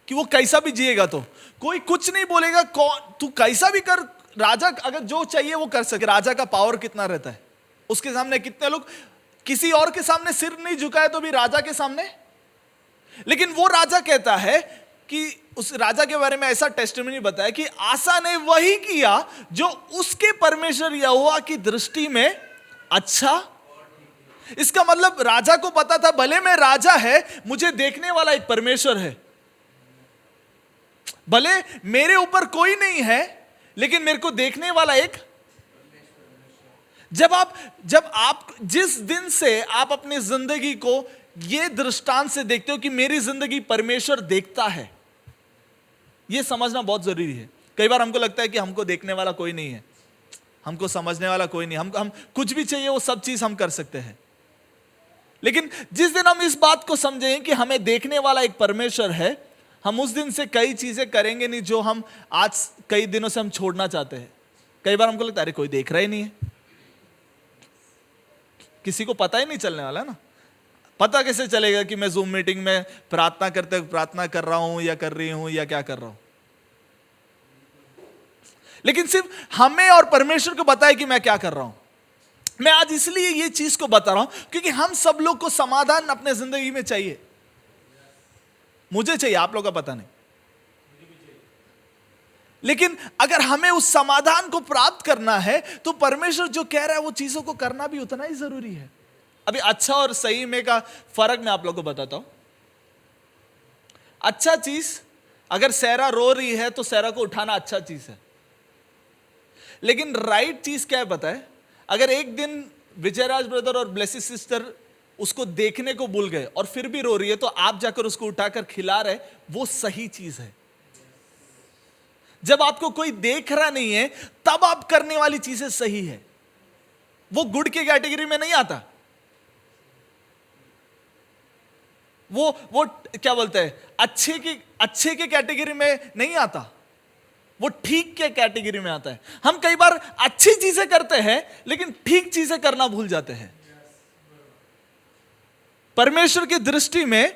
कि वो कैसा भी जिएगा, तो कोई कुछ नहीं बोलेगा, तू कैसा भी कर, राजा अगर जो चाहिए वो कर सके। राजा का पावर कितना रहता है, उसके सामने कितने लोग किसी और के सामने सिर नहीं झुकाए तो भी राजा के सामने। लेकिन वो राजा कहता है कि उस राजा के बारे में ऐसा टेस्टिमनी बताया कि आसा ने वही किया जो उसके परमेश्वर यहोवा की दृष्टि में अच्छा। इसका मतलब राजा को पता था भले मैं राजा है, मुझे देखने वाला एक परमेश्वर है। भले मेरे ऊपर कोई नहीं है लेकिन मेरे को देखने वाला एक। जब आप जिस दिन से आप अपनी जिंदगी को ये दृष्टांत से देखते हो कि मेरी जिंदगी परमेश्वर देखता है, यह समझना बहुत जरूरी है। कई बार हमको लगता है कि हमको देखने वाला कोई नहीं है, हमको समझने वाला कोई नहीं, हम कुछ भी चाहिए वो सब चीज हम कर सकते हैं। लेकिन जिस दिन हम इस बात को समझें कि हमें देखने वाला एक परमेश्वर है, हम उस दिन से कई चीजें करेंगे नहीं जो हम आज कई दिनों से हम छोड़ना चाहते हैं। कई बार हमको लगता है अरे कोई देख रहा ही नहीं है, किसी को पता ही नहीं चलने वाला ना। पता कैसे चलेगा कि मैं जूम मीटिंग में प्रार्थना करते प्रार्थना कर रहा हूं या कर रही हूं या क्या कर रहा हूं। लेकिन सिर्फ हमें और परमेश्वर को पता है कि मैं क्या कर रहा हूं। मैं आज इसलिए ये चीज को बता रहा हूं क्योंकि हम सब लोग को समाधान अपने जिंदगी में चाहिए। मुझे चाहिए, आप लोग का पता नहीं, लेकिन अगर हमें उस समाधान को प्राप्त करना है तो परमेश्वर जो कह रहा है वो चीजों को करना भी उतना ही जरूरी है। अभी अच्छा और सही में का फर्क मैं आप लोगों को बताता हूं। अच्छा चीज, अगर सहरा रो रही है तो सहरा को उठाना अच्छा चीज है। लेकिन राइट चीज क्या है पता है, अगर एक दिन विजयराज ब्रदर और ब्लेसी सिस्टर उसको देखने को भूल गए और फिर भी रो रही है तो आप जाकर उसको उठाकर खिला रहे, वो सही चीज है। जब आपको कोई देख रहा नहीं है तब आप करने वाली चीजें सही है। वो गुड के कैटेगरी में नहीं आता, वो क्या बोलते हैं अच्छे के कैटेगरी में नहीं आता, वो ठीक के कैटेगरी में आता है। हम कई बार अच्छी चीजें करते हैं लेकिन ठीक चीजें करना भूल जाते हैं। परमेश्वर की दृष्टि में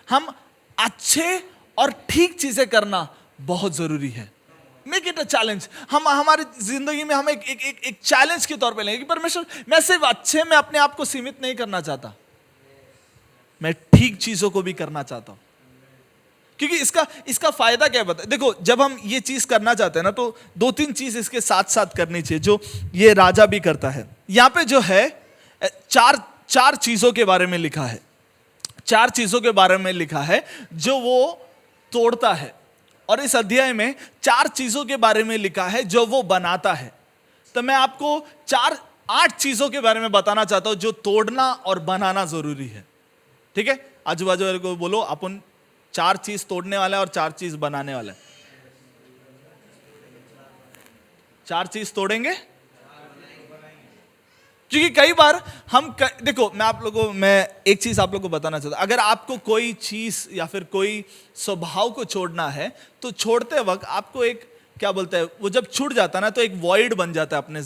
हम अच्छे और ठीक चीजें करना बहुत जरूरी है। Make it a challenge. हम हमारी जिंदगी में हम एक चैलेंज के तौर पे लेंगे कि परमेश्वर मैं सिर्फ अच्छे में अपने आप को सीमित नहीं करना चाहता, मैं ठीक चीजों को भी करना चाहता हूं। क्योंकि इसका फायदा क्या है देखो, जब हम ये चीज करना चाहते हैं ना तो दो तीन चीज इसके साथ साथ करनी चाहिए जो ये राजा भी करता है। यहां पे जो है चार चीजों के बारे में लिखा है, चार चीजों के बारे में लिखा है जो वो तोड़ता है। और इस अध्याय में चार चीजों के बारे में लिखा है जो वो बनाता है। तो मैं आपको 8 चीजों के बारे में बताना चाहता हूं जो तोड़ना और बनाना जरूरी है। ठीक है, आजू बाजू वाले को बोलो अपन 4 चीज तोड़ने वाला है और 4 चीज बनाने वाला है। 4 चीज तोड़ेंगे, क्योंकि कई बार देखो मैं एक चीज आप लोगों को बताना चाहता हूं। अगर आपको कोई चीज या फिर कोई स्वभाव को छोड़ना है तो छोड़ते वक्त आपको एक क्या बोलते हैं, वो जब छूट जाता है ना तो एक वॉइड बन जाता है अपने।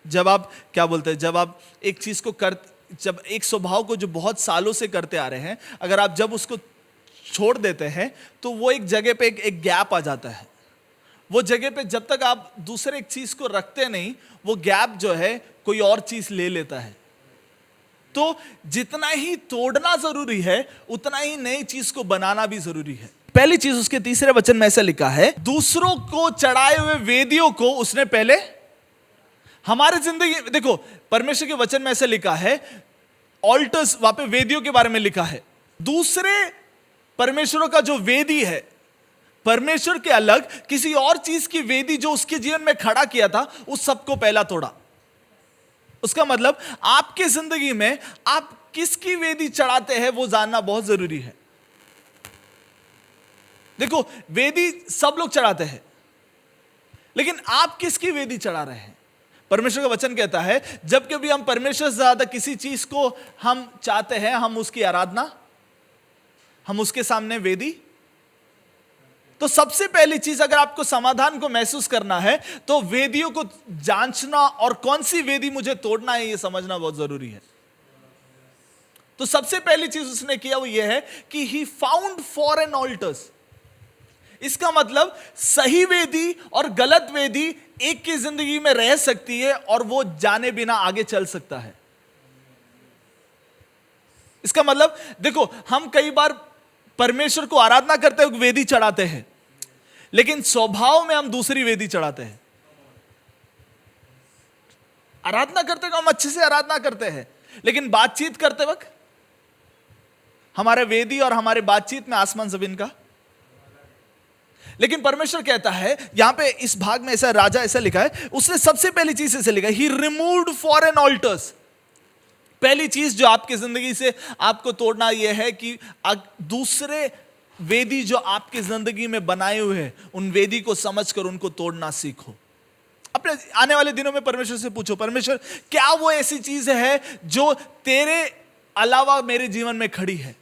जब आप क्या बोलते हैं, जब आप एक चीज को जब एक स्वभाव को जो बहुत सालों से करते आ रहे हैं, अगर आप जब उसको छोड़ देते हैं तो वो एक जगह पे एक गैप आ जाता है। वो जगह पे जब तक आप दूसरे एक चीज को रखते नहीं, वो गैप जो है कोई और चीज ले लेता है। तो जितना ही तोड़ना जरूरी है उतना ही नई चीज को बनाना भी जरूरी है। पहली चीज उसके 3 वचन में ऐसा लिखा है, दूसरों को चढ़ाए हुए वेदियों को उसने पहले हमारे जिंदगी, देखो परमेश्वर के वचन में ऐसा लिखा है, ऑल्टर्स, वहां पे वेदियों के बारे में लिखा है। दूसरे परमेश्वरों का जो वेदी है, परमेश्वर के अलग किसी और चीज की वेदी जो उसके जीवन में खड़ा किया था, उस सबको पहला तोड़ा। उसका मतलब आपके जिंदगी में आप किसकी वेदी चढ़ाते हैं वो जानना बहुत जरूरी है। देखो वेदी सब लोग चढ़ाते हैं, लेकिन आप किसकी वेदी चढ़ा रहे हैं? परमेश्वर का वचन कहता है जब कभी हम परमेश्वर से ज्यादा किसी चीज को हम चाहते हैं, हम उसकी आराधना, हम उसके सामने वेदी, तो सबसे पहली चीज अगर आपको समाधान को महसूस करना है तो वेदियों को जांचना और कौन सी वेदी मुझे तोड़ना है यह समझना बहुत जरूरी है। तो सबसे पहली चीज उसने किया वो यह है कि ही फाउंड फॉरेन ऑल्टर्स। इसका मतलब सही वेदी और गलत वेदी एक की जिंदगी में रह सकती है और वो जाने बिना आगे चल सकता है। इसका मतलब देखो, हम कई बार परमेश्वर को आराधना करते हुए वेदी चढ़ाते हैं, लेकिन स्वभाव में हम दूसरी वेदी चढ़ाते हैं। आराधना करते हुए हम अच्छे से आराधना करते हैं, लेकिन बातचीत करते वक्त हमारे वेदी और हमारे बातचीत में आसमान जमीन का। लेकिन परमेश्वर कहता है यहां पे इस भाग में ऐसा, राजा ऐसा लिखा है, उसने सबसे पहली चीज ऐसे लिखा है, ही रिमूव्ड फॉरेन ऑल्टर्स। पहली चीज जो आपकी जिंदगी से आपको तोड़ना यह है कि दूसरे वेदी जो आपकी जिंदगी में बनाए हुए हैं, उन वेदी को समझकर उनको तोड़ना सीखो। अपने आने वाले दिनों में परमेश्वर से पूछो, परमेश्वर क्या वो ऐसी चीज है जो तेरे अलावा मेरे जीवन में खड़ी है।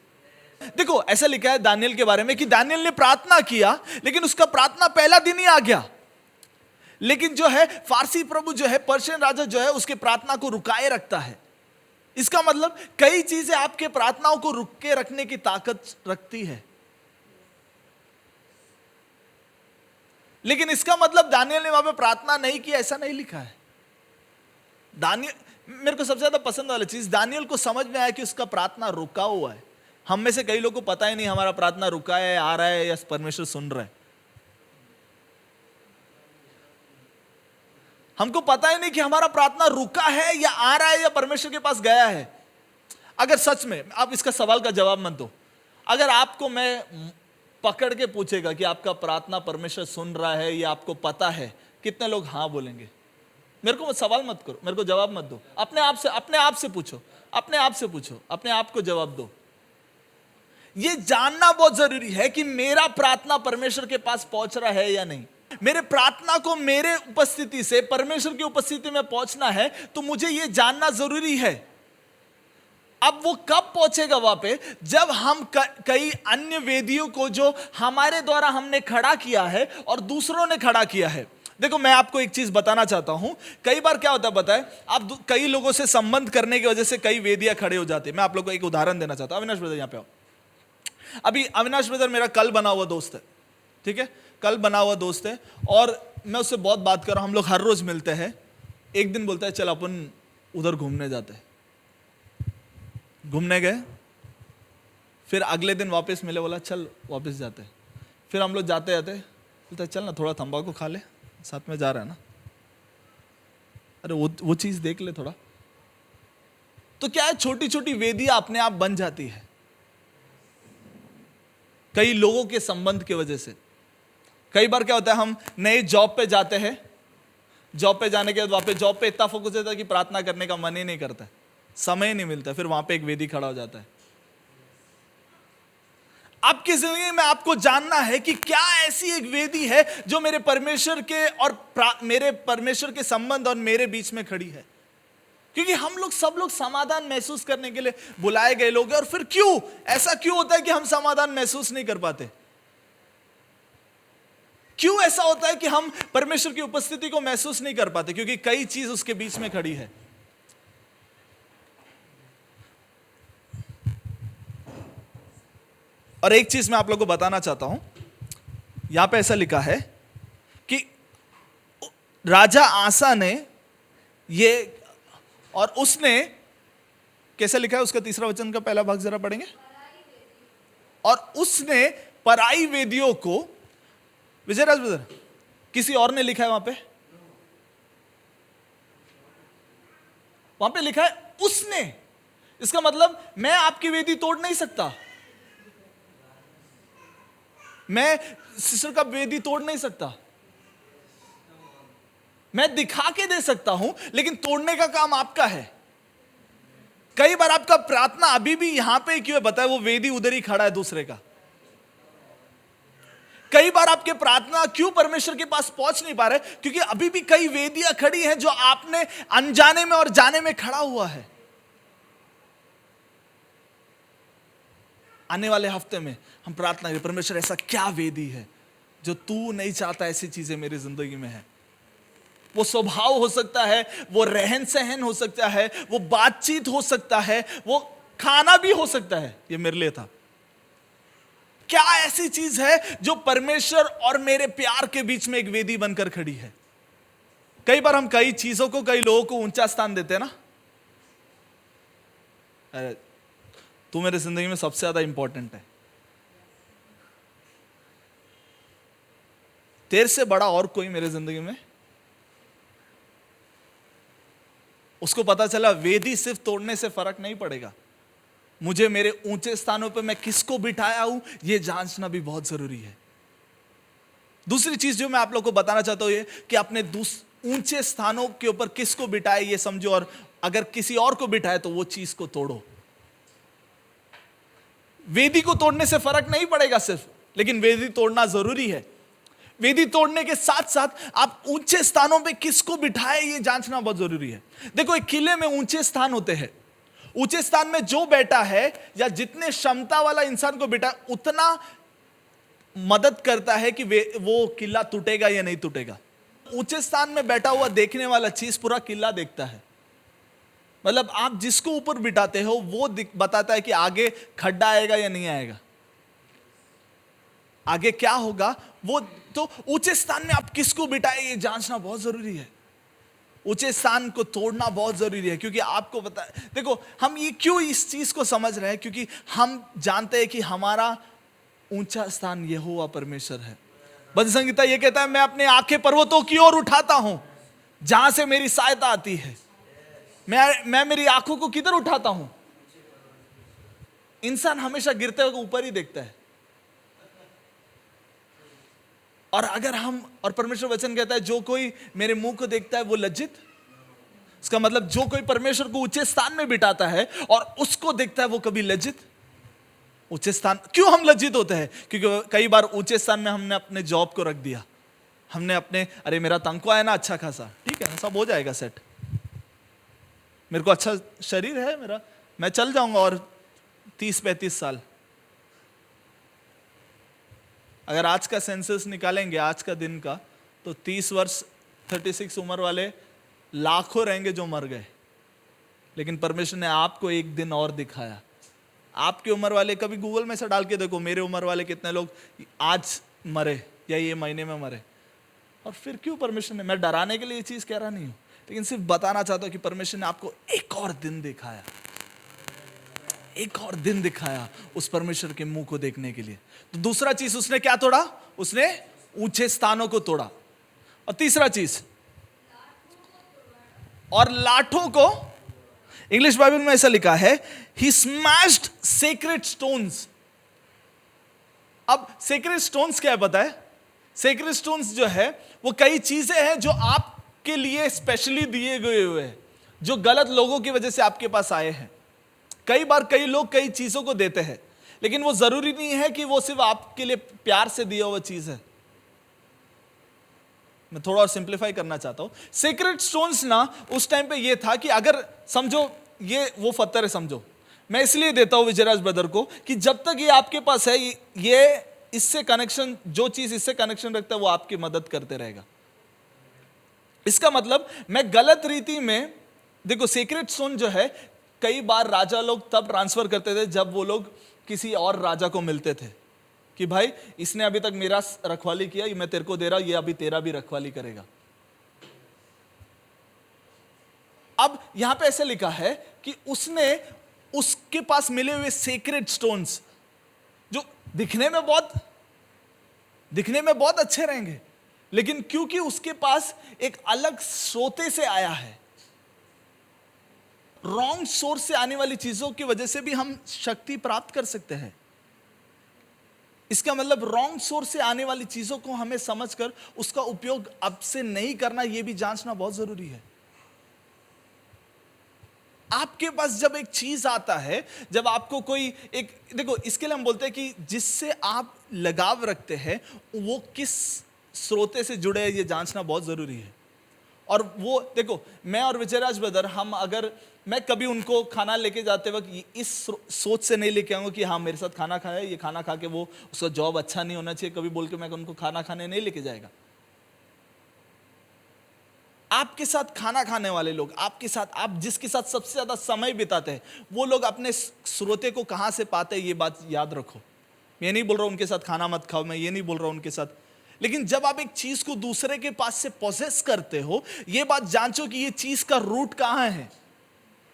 देखो ऐसा लिखा है दानियल के बारे में कि दानियल ने प्रार्थना किया, लेकिन उसका प्रार्थना पहला दिन ही आ गया। लेकिन जो है फारसी प्रभु जो है, पर्शियन राजा जो है, उसके प्रार्थना को रुकाए रखता है। इसका मतलब कई चीजें आपके प्रार्थनाओं को रुक के रखने की ताकत रखती है, लेकिन इसका मतलब दानियल ने वहां पे प्रार्थना नहीं की, ऐसा नहीं लिखा है। दानियल, मेरे को सबसे ज्यादा पसंद वाली चीज, दानियल को समझ में आया कि उसका प्रार्थना रुका हुआ है। हम में से कई लोगों को पता ही नहीं हमारा प्रार्थना रुका है, आ रहा है, या परमेश्वर सुन रहा है। हमको पता ही नहीं कि हमारा प्रार्थना रुका है या आ रहा है या परमेश्वर के पास गया है। अगर सच में आप इसका सवाल का जवाब मत दो, अगर आपको मैं पकड़ के पूछेगा कि आपका प्रार्थना परमेश्वर सुन रहा है या आपको पता है, कितने लोग हाँ बोलेंगे? मेरे को सवाल मत करो, मेरे को जवाब मत दो, अपने आप से पूछो, अपने आप को जवाब दो। यह जानना बहुत जरूरी है कि मेरा प्रार्थना परमेश्वर के पास पहुंच रहा है या नहीं। मेरे प्रार्थना को मेरे उपस्थिति से परमेश्वर की उपस्थिति में पहुंचना है, तो मुझे यह जानना जरूरी है। अब वो कब पहुंचेगा वहां पे? जब हम कई अन्य वेदियों को जो हमारे द्वारा हमने खड़ा किया है और दूसरों ने खड़ा किया है। देखो मैं आपको एक चीज बताना चाहता हूं, कई बार क्या होता है पता है, आप कई लोगों से संबंध करने की वजह से कई वेदियां खड़े हो जाती है। मैं आप लोगों को एक उदाहरण देना चाहता हूं। अविनाश ब्रदर यहां पे आओ। अभी अविनाश ब्रदर मेरा कल बना हुआ दोस्त है, ठीक है, कल बना हुआ दोस्त है, और मैं उससे बहुत बात कर रहा हूं, हम लोग हर रोज मिलते हैं। एक दिन बोलता है चल अपन उधर घूमने जाते हैं। घूमने गए, फिर अगले दिन वापस मिले, बोला चल वापस जाते हैं। फिर हम लोग जाते जाते बोलता है चल ना थोड़ा तंबाकू खा ले, साथ में जा रहा है ना, अरे वो चीज देख ले थोड़ा। तो क्या है, छोटी छोटी वेदियां अपने आप बन जाती है कई लोगों के संबंध की वजह से। कई बार क्या होता है, हम नए जॉब पे जाते हैं, जॉब पे जाने के बाद वहां पे जॉब पे इतना फोकस रहता है कि प्रार्थना करने का मन ही नहीं करता, समय नहीं मिलता, फिर वहां पे एक वेदी खड़ा हो जाता है। आपकी जिंदगी में आपको जानना है कि क्या ऐसी एक वेदी है जो मेरे परमेश्वर के और मेरे परमेश्वर के संबंध और मेरे बीच में खड़ी है। क्योंकि हम लोग सब लोग समाधान महसूस करने के लिए बुलाए गए लोग हैं, और फिर क्यों ऐसा क्यों होता है कि हम समाधान महसूस नहीं कर पाते? क्यों ऐसा होता है कि हम परमेश्वर की उपस्थिति को महसूस नहीं कर पाते? क्योंकि कई चीज उसके बीच में खड़ी है। और एक चीज मैं आप लोगों को बताना चाहता हूं, यहां पे ऐसा लिखा है कि राजा आसा ने ये, और उसने, कैसे लिखा है उसका तीसरा वचन का पहला भाग जरा पढ़ेंगे। और उसने पराई वेदियों को, विजयराज ब्रदर, किसी और ने लिखा है वहां पे लिखा है उसने। इसका मतलब मैं आपकी वेदी तोड़ नहीं सकता, मैं सिस्टर का वेदी तोड़ नहीं सकता, मैं दिखा के दे सकता हूं, लेकिन तोड़ने का काम आपका है। कई बार आपका प्रार्थना अभी भी यहां पे क्यों है बताए, वो वेदी उधर ही खड़ा है दूसरे का। कई बार आपके प्रार्थना क्यों परमेश्वर के पास पहुंच नहीं पा रहे, क्योंकि अभी भी कई वेदियां खड़ी हैं जो आपने अनजाने में और जाने में खड़ा हुआ है। आने वाले हफ्ते में हम प्रार्थना करें, परमेश्वर ऐसा क्या वेदी है जो तू नहीं चाहता ऐसी चीजें मेरी जिंदगी में है। वो स्वभाव हो सकता है, वो रहन सहन हो सकता है, वो बातचीत हो सकता है, वो खाना भी हो सकता है। ये मेरे लिए था। क्या ऐसी चीज है जो परमेश्वर और मेरे प्यार के बीच में एक वेदी बनकर खड़ी है? कई बार हम कई चीजों को, कई लोगों को ऊंचा स्थान देते हैं ना। अरे तू मेरे जिंदगी में सबसे ज्यादा इंपॉर्टेंट है, तेरे से बड़ा और कोई मेरे जिंदगी में। उसको पता चला वेदी सिर्फ तोड़ने से फर्क नहीं पड़ेगा, मुझे मेरे ऊंचे स्थानों पे मैं किसको बिठाया हूं यह जांचना भी बहुत जरूरी है। दूसरी चीज जो मैं आप लोगों को बताना चाहता हूं ये कि अपने ऊंचे स्थानों के ऊपर किसको बिठाए ये समझो, और अगर किसी और को बिठाए तो वो चीज को तोड़ो। वेदी को तोड़ने से फर्क नहीं पड़ेगा सिर्फ, लेकिन वेदी तोड़ना जरूरी है। वेदी तोड़ने के साथ साथ आप ऊंचे स्थानों पे किसको बिठाए ये जांचना बहुत जरूरी है। देखो, एक किले में ऊंचे स्थान होते हैं। ऊंचे स्थान में जो बैठा है या जितने क्षमता वाला इंसान को बिठा उतना मदद करता है कि वो किला टूटेगा या नहीं टूटेगा। ऊंचे स्थान में बैठा हुआ देखने वाला चीज पूरा किला देखता है। मतलब आप जिसको ऊपर बिठाते हो वो बताता है कि आगे खड्डा आएगा या नहीं आएगा, आगे क्या होगा वो। तो ऊंचे स्थान में आप किसको बिठाए ये जांचना बहुत जरूरी है। ऊंचे स्थान को तोड़ना बहुत जरूरी है, क्योंकि आपको पता है, देखो हम ये क्यों इस चीज को समझ रहे हैं, क्योंकि हम जानते हैं कि हमारा ऊंचा स्थान यहोवा परमेश्वर है। भजन संगीता ये कहता है, मैं अपने आंखें पर्वतों की ओर उठाता हूं जहां से मेरी सहायता आती है। मैं मेरी आंखों को किधर उठाता हूं? इंसान हमेशा गिरते हुए ऊपर ही देखता है। और अगर हम, और परमेश्वर वचन कहता है जो कोई मेरे मुंह को देखता है वो लज्जित। इसका मतलब जो कोई परमेश्वर को ऊंचे स्थान में बिठाता है और उसको देखता है वो कभी लज्जित। ऊंचे स्थान क्यों हम लज्जित होते हैं? क्योंकि कई बार ऊंचे स्थान में हमने अपने जॉब को रख दिया, हमने अपने, अरे मेरा तनख्वाह है ना अच्छा खासा, ठीक है ना, सब हो जाएगा सेट, मेरे को अच्छा शरीर है मेरा, मैं चल जाऊंगा और 30-35 साल। अगर आज का सेंसस निकालेंगे आज का दिन का, तो 30 वर्ष 36 उम्र वाले लाखों रहेंगे जो मर गए। लेकिन परमेश्वर ने आपको एक दिन और दिखाया। आपकी उम्र वाले, कभी गूगल में से डाल के देखो मेरे उम्र वाले कितने लोग आज मरे या ये महीने में मरे। और फिर क्यों परमेश्वर ने, मैं डराने के लिए ये चीज कह रहा नहीं हूं, लेकिन सिर्फ बताना चाहता हूं कि परमेश्वर ने आपको एक और दिन दिखाया, एक और दिन दिखाया उस परमेश्वर के मुंह को देखने के लिए। तो दूसरा चीज उसने क्या तोड़ा? उसने ऊंचे स्थानों को तोड़ा। और तीसरा चीज, और लाठों को, इंग्लिश बाइबल में ऐसा लिखा है, ही स्मैश्ड सेक्रेड स्टोन्स। अब सेक्रेड स्टोन्स क्या है पता है? सेक्रेड स्टोन्स जो है वो कई चीजें हैं जो आप आपके लिए स्पेशली दिए गए हुए हैं, जो गलत लोगों की वजह से आपके पास आए हैं। कई बार कई लोग कई चीजों को देते हैं, लेकिन वो जरूरी नहीं है कि वो सिर्फ आपके लिए प्यार से दिया हुआ चीज है। मैं थोड़ा और सिंप्लीफाई करना चाहता हूं। सीक्रेट स्टोन्स ना उस टाइम पे ये था कि अगर समझो ये वो पत्थर है, समझो मैं इसलिए देता हूं विजयराज ब्रदर को कि जब तक ये आपके पास है, ये इससे कनेक्शन, जो चीज इससे कनेक्शन रखता है वो आपकी मदद करते रहेगा। इसका मतलब मैं गलत रीति में, देखो सीक्रेट स्टोन जो है कई बार राजा लोग तब ट्रांसफर करते थे जब वो लोग किसी और राजा को मिलते थे कि भाई इसने अभी तक मेरा रखवाली किया, ये मैं तेरे को दे रहा हूं, ये अभी तेरा भी रखवाली करेगा। अब यहां पे ऐसे लिखा है कि उसने उसके पास मिले हुए सीक्रेट स्टोन्स जो दिखने में बहुत अच्छे रहेंगे, लेकिन क्योंकि उसके पास एक अलग स्रोते से आया है, रॉन्ग सोर्स से आने वाली चीजों की वजह से भी हम शक्ति प्राप्त कर सकते हैं। इसका मतलब रॉन्ग सोर्स से आने वाली चीजों को हमें समझकर उसका उपयोग अब से नहीं करना, यह भी जांचना बहुत जरूरी है। आपके पास जब एक चीज आता है, जब आपको कोई एक, देखो इसके लिए हम बोलते हैं कि जिससे आप लगाव रखते हैं वो किस स्रोते से जुड़े हैं, ये जांचना बहुत जरूरी है। और वो देखो, मैं और विजयराज ब्रदर, हम अगर मैं कभी उनको खाना लेके जाते वक्त इस सोच से नहीं लेके आऊंगा कि हाँ मेरे साथ खाना खाया, ये खाना खा के वो उसका जॉब अच्छा नहीं होना चाहिए, कभी बोल के मैं उनको खाना खाने नहीं लेके जाएगा। आपके साथ खाना खाने वाले लोग, आपके साथ, आप जिसके साथ सबसे ज्यादा समय बिताते हैं, वो लोग अपने स्रोते को कहां से पाते हैं, ये बात याद रखो। मैं नहीं बोल रहा हूं उनके साथ खाना मत खाओ, मैं ये नहीं बोल रहा हूं उनके साथ, लेकिन जब आप एक चीज को दूसरे के पास से पोजेस करते हो, ये बात जांचो कि ये चीज का रूट कहां है।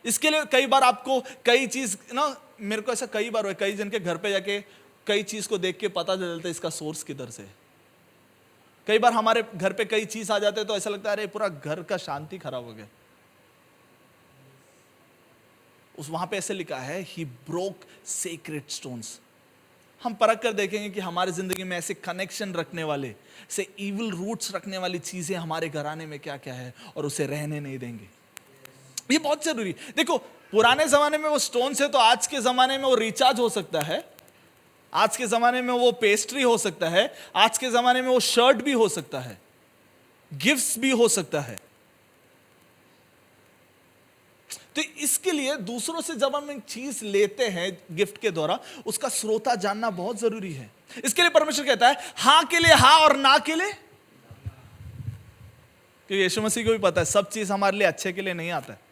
इसके लिए कई बार आपको कई चीज ना, मेरे को ऐसा कई बार हुआ, कई जन के घर पे जाके कई चीज को देख के पता चलता है इसका सोर्स किधर से है। कई बार हमारे घर पे कई चीज आ जाते हैं तो ऐसा लगता है अरे पूरा घर का शांति खराब हो गया। उस वहां पे ऐसे लिखा है ही ब्रोक सीक्रेट स्टोन्स। हम परख कर देखेंगे कि हमारी जिंदगी में ऐसे कनेक्शन रखने वाले, से इविल रूट्स रखने वाली चीजें हमारे घराने में क्या क्या है, और उसे रहने नहीं देंगे। ये बहुत जरूरी। देखो पुराने जमाने में वो स्टोन्स है, तो आज के जमाने में वो रिचार्ज हो सकता है, आज के जमाने में वो पेस्ट्री हो सकता है, आज के जमाने में वो शर्ट भी हो सकता है, गिफ्ट्स भी हो सकता है। तो इसके लिए दूसरों से जब हम एक चीज लेते हैं गिफ्ट के द्वारा, उसका स्रोता जानना बहुत जरूरी है। इसके लिए परमेश्वर कहता है हां के लिए हां और ना के लिए, क्योंकि यीशु मसीह को भी पता है सब चीज हमारे लिए अच्छे के लिए नहीं आता है।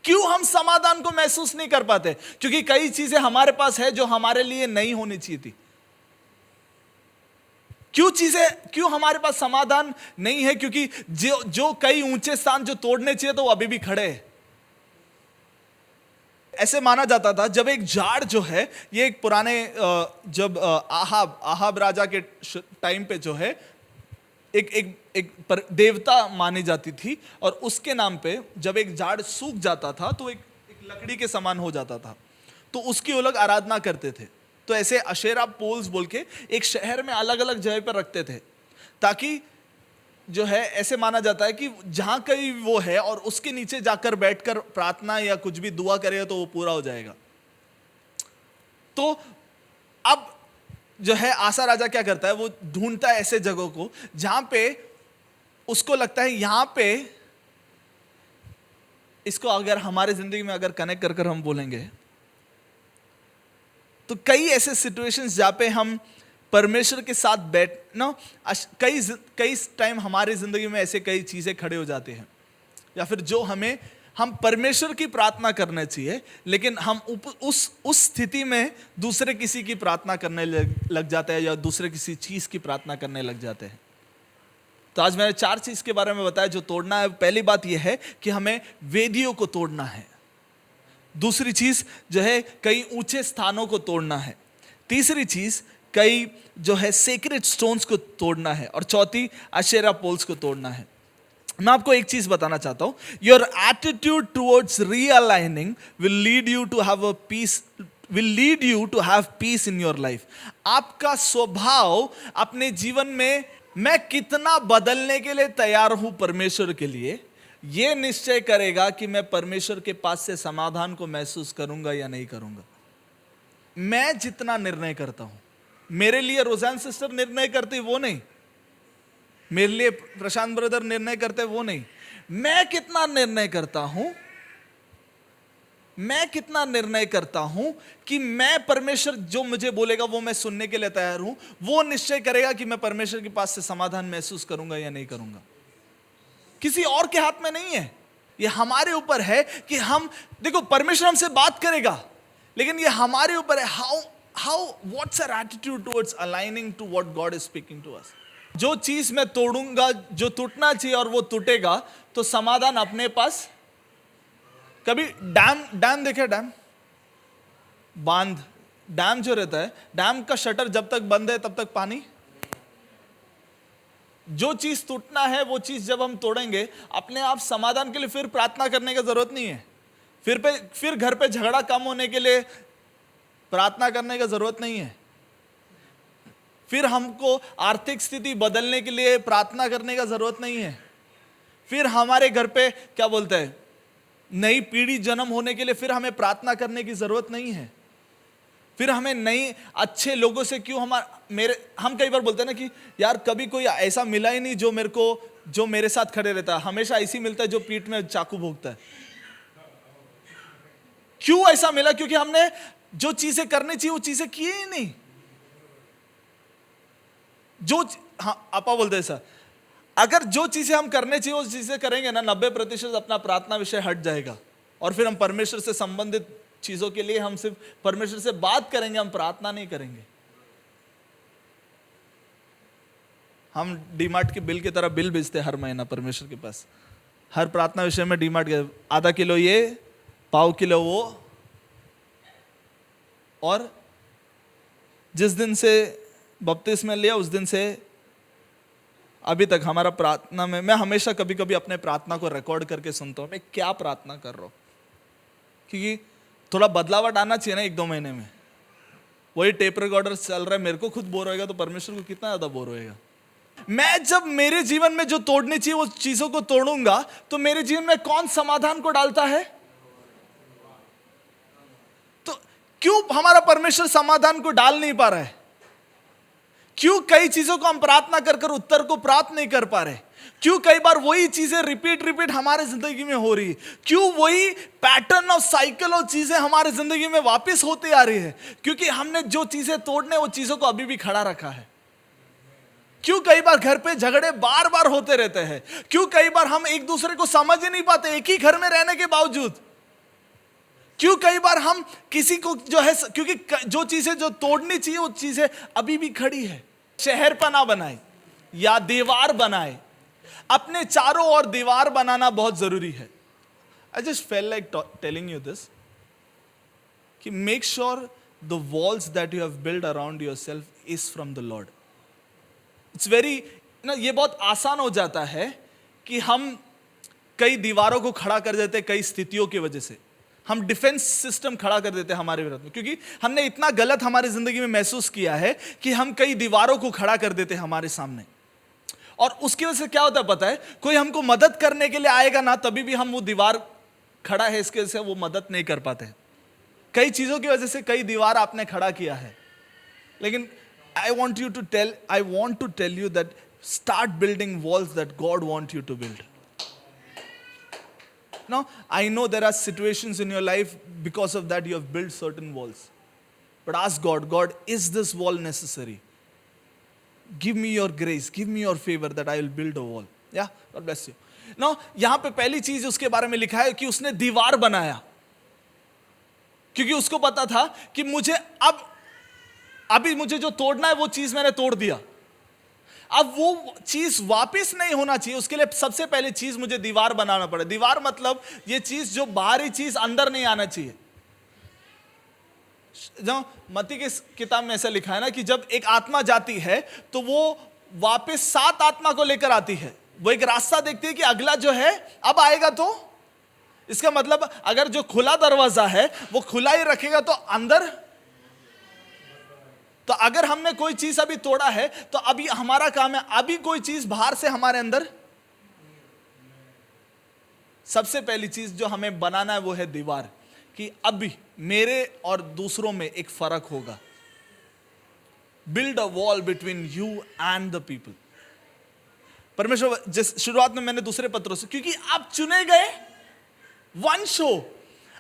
क्यों हम समाधान को महसूस नहीं कर पाते? क्योंकि कई चीजें हमारे पास है जो हमारे लिए नहीं होनी चाहिए थी। क्यों हमारे पास समाधान नहीं है? क्योंकि जो कई ऊंचे स्थान जो तोड़ने चाहिए तो वो अभी भी खड़े हैं। ऐसे माना जाता था जब एक झाड़ जो है, ये एक पुराने जब आहाब राजा के टाइम पे जो है एक देवता मानी जाती थी, और उसके नाम पे जब एक झाड़ सूख जाता था तो एक लकड़ी के समान हो जाता था, तो उसकी वो लोग आराधना करते थे। तो ऐसे अशेरा पोल्स बोल के एक शहर में अलग अलग जगह पर रखते थे, ताकि जो है ऐसे माना जाता है कि जहां कहीं वो है और उसके नीचे जाकर बैठकर प्रार्थना या कुछ भी दुआ करेगा तो वो पूरा हो जाएगा। तो अब जो है आसा राजा क्या करता है, वो ढूंढता है ऐसे जगहों को जहां पे उसको लगता है यहां पे, इसको अगर हमारे जिंदगी में अगर कनेक्ट कर हम बोलेंगे तो कई ऐसे सिचुएशंस जहां पे हम परमेश्वर के साथ बैठना, कई टाइम हमारी जिंदगी में ऐसे कई चीजें खड़े हो जाते हैं, या फिर जो हम परमेश्वर की प्रार्थना करना चाहिए, लेकिन हम उस स्थिति में दूसरे किसी की प्रार्थना करने लग जाते हैं, या दूसरे किसी चीज की प्रार्थना करने लग जाते हैं। तो आज मैंने 4 चीज के बारे में बताया जो तोड़ना है। पहली बात यह है कि हमें वेदियों को तोड़ना है। दूसरी चीज जो है कई ऊंचे स्थानों को तोड़ना है। तीसरी चीज कई जो है सेक्रेट स्टोन्स को तोड़ना है, और चौथी अशेरा पोल्स को तोड़ना है। मैं आपको एक चीज बताना चाहता हूं, your attitude towards realigning will lead you to have peace in your life. आपका स्वभाव अपने जीवन में मैं कितना बदलने के लिए तैयार हूं परमेश्वर के लिए, यह निश्चय करेगा कि मैं परमेश्वर के पास से समाधान को महसूस करूंगा या नहीं करूंगा। मैं जितना निर्णय करता हूं, मेरे लिए रोजान सिस्टर निर्णय करती वो नहीं, मेरे लिए प्रशांत ब्रदर निर्णय करते वो नहीं, मैं कितना निर्णय करता हूं, मैं कितना निर्णय करता हूं कि मैं परमेश्वर जो मुझे बोलेगा वो मैं सुनने के लिए तैयार हूं, वो निश्चय करेगा कि मैं परमेश्वर के पास से समाधान महसूस करूंगा या नहीं करूंगा। किसी और के हाथ में नहीं है, ये हमारे ऊपर है कि हम, देखो परमेश्वर हमसे बात करेगा, लेकिन ये हमारे ऊपर है, how what's our attitude towards aligning to what God is speaking to us. जो चीज मैं तोड़ूंगा, जो टूटना चाहिए और वो टूटेगा, तो समाधान अपने पास। कभी डैम देखे, डैम बांध, डैम जो रहता है, डैम का शटर जब तक बंद है तब तक पानी। जो चीज टूटना है वो चीज जब हम तोड़ेंगे, अपने आप समाधान के लिए फिर प्रार्थना करने की जरूरत नहीं है, फिर घर पे झगड़ा कम होने के लिए प्रार्थना करने की जरूरत नहीं है, फिर हमको आर्थिक स्थिति बदलने के लिए प्रार्थना करने की जरूरत नहीं है, फिर हमारे घर पे क्या बोलते हैं नई पीढ़ी जन्म होने के लिए फिर हमें प्रार्थना करने की जरूरत नहीं है, फिर हमें नई अच्छे लोगों से क्यों हम कई बार बोलते हैं ना कि यार कभी कोई ऐसा मिला ही नहीं जो मेरे साथ खड़े रहता है, हमेशा ऐसी मिलता है जो पीठ में चाकू भोंकता है। क्यों ऐसा मिला? क्योंकि हमने जो चीजें करनी चाहिए वो चीजें की ही नहीं। हाँ, आपा बोलते हैं सर, अगर जो चीजें हम करने चाहिए वो चीजें करेंगे ना, 90% अपना प्रार्थना विषय हट जाएगा, और फिर हम परमेश्वर से संबंधित चीजों के लिए हम सिर्फ परमेश्वर से बात करेंगे, हम प्रार्थना नहीं करेंगे। हम डीमार्ट के बिल की तरह बिल भेजते हर महीना परमेश्वर के पास, हर प्रार्थना विषय में डीमार्ट के आधा किलो ये, पाव किलो वो। और जिस दिन से बपतिस्मा लिया उस दिन से अभी तक हमारा प्रार्थना में, मैं हमेशा कभी कभी अपने प्रार्थना को रिकॉर्ड करके सुनता हूं, मैं क्या प्रार्थना कर रहा हूं, क्योंकि थोड़ा बदलावट आना चाहिए ना 1-2 महीने में। वही टेप रिकॉर्डर चल रहा है, मेरे को खुद बोर होएगा तो परमेश्वर को कितना ज्यादा बोर होएगा। मैं जब मेरे जीवन में जो तोड़नी चाहिए वो चीजों को तोड़ूंगा, तो मेरे जीवन में कौन समाधान को डालता है? तो क्यों हमारा परमेश्वर समाधान को डाल नहीं पा रहा है? क्यों कई चीजों को हम प्रार्थना कर कर उत्तर को प्राप्त नहीं कर पा रहे? क्यों कई बार वही चीजें रिपीट हमारे जिंदगी में हो रही है? क्यों वही पैटर्न और साइकिल और चीजें हमारे जिंदगी में वापस होती आ रही है? क्योंकि हमने जो चीजें तोड़ने वो चीजों को अभी भी खड़ा रखा है। क्यों कई बार घर पे झगड़े बार बार होते रहते हैं? क्यों कई बार हम एक दूसरे को समझ ही नहीं पाते एक ही घर में रहने के बावजूद? क्यों कई बार हम किसी को जो है, क्योंकि जो चीजें जो तोड़नी चाहिए वो चीजें अभी भी खड़ी है। शहर पना बनाए या दीवार बनाए, अपने चारों ओर दीवार बनाना बहुत जरूरी है। I just feel like telling you this कि make sure the walls that you have build around yourself is from the Lord. It's very ये बहुत आसान हो जाता है कि हम कई दीवारों को खड़ा कर देते हैं, कई स्थितियों की वजह से हम डिफेंस सिस्टम खड़ा कर देते हैं हमारे विरोध में, क्योंकि हमने इतना गलत हमारी जिंदगी में महसूस किया है कि हम कई दीवारों को खड़ा कर देते हैं हमारे सामने। और उसकी वजह से क्या होता है पता है? कोई हमको मदद करने के लिए आएगा ना, तभी भी हम वो दीवार खड़ा है इसके वजह से वो मदद नहीं कर पाते। कई चीजों की वजह से कई दीवार आपने खड़ा किया है, लेकिन I want to tell you that start building walls that God want you to build. Now, I know there are situations in your life because of that you have built certain walls. But ask God, God, is this wall necessary? Give me your grace, give me your favor that I will build a wall. Yeah, God bless you. Now, यहाँ पे पहली चीज उसके बारे में लिखा है कि उसने दीवार बनाया, क्योंकि उसको पता था कि अभी मुझे जो तोड़ना है वो चीज मैंने तोड़ दिया, अब वो चीज वापस नहीं होना चाहिए। उसके लिए सबसे पहली चीज मुझे दीवार बनाना पड़े। दीवार मतलब ये चीज जो बाहरी चीज अंदर नहीं आना चाहिए। जो मत्ती की किताब में ऐसा लिखा है ना कि जब एक आत्मा जाती है तो वो वापस 7 आत्मा को लेकर आती है। वो एक रास्ता देखती है कि अगला जो है अब आएगा, तो इसका मतलब अगर जो खुला दरवाजा है वो खुला ही रखेगा तो अंदर तो अगर हमने कोई चीज अभी तोड़ा है तो अभी हमारा काम है अभी कोई चीज बाहर से हमारे अंदर, सबसे पहली चीज जो हमें बनाना है वो है दीवार, कि अभी मेरे और दूसरों में एक फर्क होगा। Build a wall between you and the people. परमेश्वर, जिस शुरुआत में मैंने दूसरे पत्रों से, क्योंकि आप चुने गए वंश हो।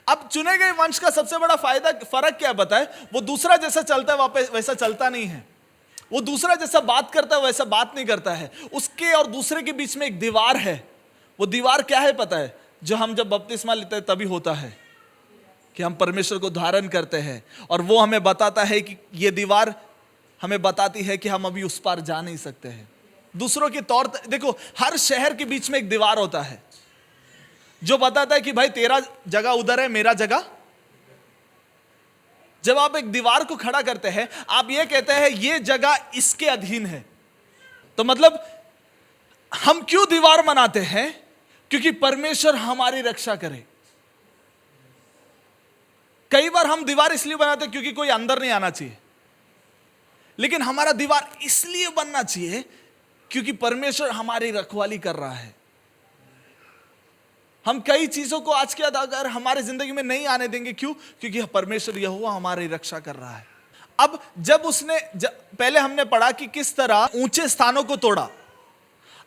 अब चुने गए वंश का सबसे बड़ा फर्क क्या पता है? वो दूसरा जैसा चलता है वैसा चलता नहीं है। वो दूसरा जैसा बात करता है वैसा बात नहीं करता है। उसके और दूसरे के बीच में एक दीवार है। वो दीवार क्या है पता है? जो हम जब बपतिस्मा लेते हैं तभी होता है कि हम परमेश्वर को धारण करते हैं, और वो हमें बताता है कि ये दीवार हमें बताती है कि हम अभी उस पार जा नहीं सकते हैं। दूसरों के तौर, देखो हर शहर के बीच में एक दीवार होता है जो बताता है कि भाई तेरा जगह उधर है, मेरा जगह। जब आप एक दीवार को खड़ा करते हैं, आप ये कहते हैं ये जगह इसके अधीन है। तो मतलब हम क्यों दीवार बनाते हैं? क्योंकि परमेश्वर हमारी रक्षा करे। कई बार हम दीवार इसलिए बनाते हैं क्योंकि कोई अंदर नहीं आना चाहिए, लेकिन हमारा दीवार इसलिए बनना चाहिए क्योंकि परमेश्वर हमारी रखवाली कर रहा है। हम कई चीजों को आज के बाद अगर हमारे जिंदगी में नहीं आने देंगे, क्यों? क्योंकि परमेश्वर यहोवा हमारी रक्षा कर रहा है। अब जब पहले हमने पढ़ा कि किस तरह ऊंचे स्थानों को तोड़ा।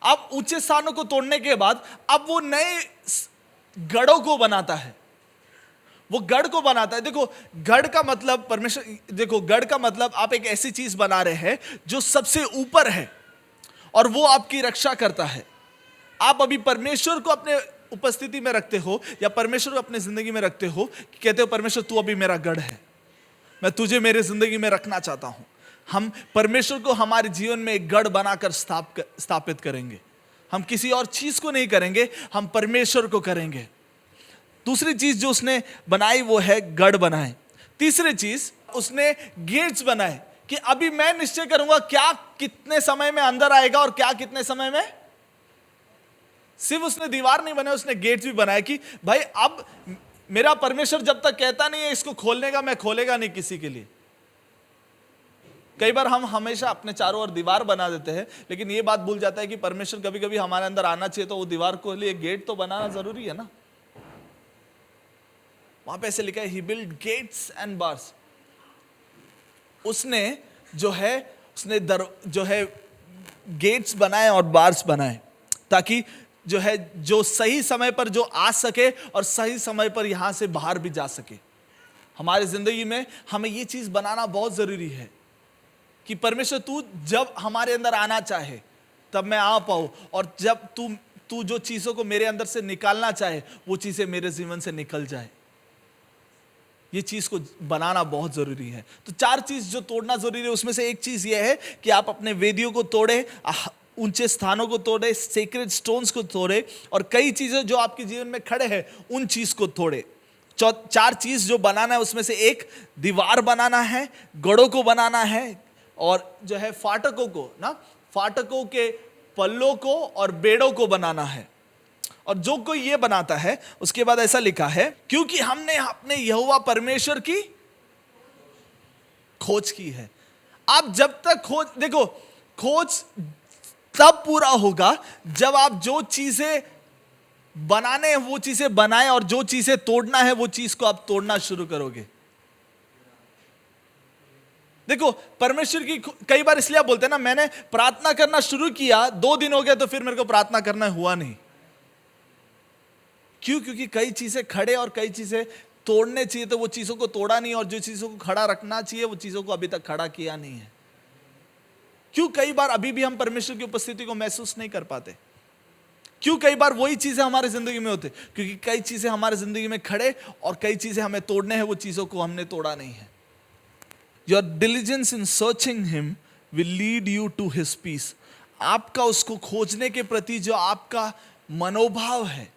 अब ऊंचे स्थानों को तोड़ने के बाद अब वो नए गढ़ों को बनाता है। वो गढ़ को बनाता है। देखो गढ़ का मतलब परमेश्वर, देखो गढ़ का मतलब आप एक ऐसी चीज बना रहे हैं जो सबसे ऊपर है और वो आपकी रक्षा करता है। आप अभी परमेश्वर को अपने उपस्थिति में रखते हो या परमेश्वर को अपनी जिंदगी में रखते हो, कहते हो परमेश्वर तू अभी मेरा गढ़ है, मैं तुझे मेरे जिंदगी में रखना चाहता हूं। हम परमेश्वर को हमारे जीवन में एक गढ़ बनाकर स्थापित करेंगे। हम किसी और चीज को नहीं करेंगे, हम परमेश्वर को करेंगे। दूसरी चीज जो उसने बनाई वो है गढ़ बनाए। तीसरी चीज उसने गेट्स बनाए कि अभी मैं निश्चय करूंगा क्या कितने समय में अंदर आएगा और क्या कितने समय में। सिर्फ उसने दीवार नहीं बनाया, उसने गेट्स भी बनाए कि भाई अब मेरा परमेश्वर जब तक कहता नहीं है इसको खोलने का, मैं खोलेगा नहीं किसी के लिए। कई बार हम हमेशा अपने चारों ओर दीवार बना देते हैं, लेकिन ये बात भूल जाता है कि परमेश्वर कभी कभी हमारे अंदर आना चाहिए तो वो दीवार को लिए गेट तो बनाना जरूरी है ना। वहां पे ऐसे लिखा है ही बिल्ड गेट्स एंड बार्स। उसने जो है गेट्स बनाए और बार्स बनाए ताकि जो सही समय पर जो आ सके और सही समय पर यहां से बाहर भी जा सके। हमारी जिंदगी में हमें ये चीज बनाना बहुत जरूरी है कि परमेश्वर तू जब हमारे अंदर आना चाहे तब मैं आ पाऊं, और जब तू जो चीजों को मेरे अंदर से निकालना चाहे वो चीजें मेरे जीवन से निकल जाए। ये चीज को बनाना बहुत जरूरी है। तो 4 चीज जो तोड़ना जरूरी है उसमें से एक चीज ये है कि आप अपने वेदियों को तोड़े, ऊंचे स्थानों को तोड़े, सेक्रेड स्टोन्स को तोड़े, और कई चीजें जो आपके जीवन में खड़े हैं उन चीज को तोड़े। 4 चीज जो बनाना है उसमें से एक दीवार बनाना है, गढ़ों को बनाना है, और जो है फाटकों के पल्लों को और बेड़ों को बनाना है। और जो कोई ये बनाता है उसके बाद ऐसा लिखा है क्योंकि हमने अपने यहोवा परमेश्वर की खोज की है। आप जब तक खोज तब पूरा होगा जब आप जो चीजें बनाने हैं वो चीजें बनाएं, और जो चीजें तोड़ना है वो चीज को आप तोड़ना शुरू करोगे। देखो परमेश्वर की कई बार इसलिए आप बोलते हैं ना, मैंने प्रार्थना करना शुरू किया 2 दिन हो गए तो फिर मेरे को प्रार्थना करना हुआ नहीं। क्यों? क्योंकि कई चीजें खड़े और कई चीजें तोड़ने चाहिए तो वो चीजों को तोड़ा नहीं, और जो चीजों को खड़ा रखना चाहिए वो चीजों को अभी तक खड़ा किया नहीं है। क्यों? कई बार अभी भी हम परमेश्वर की उपस्थिति को महसूस नहीं कर पाते। क्यों? कई बार वही चीजें हमारी जिंदगी में होती, क्योंकि कई चीजें हमारी जिंदगी में खड़े और कई चीजें हमें तोड़ने हैं, वो चीजों को हमने तोड़ा नहीं है। Your diligence in searching him will lead you to his peace. आपका उसको खोजने के प्रति जो आपका मनोभाव है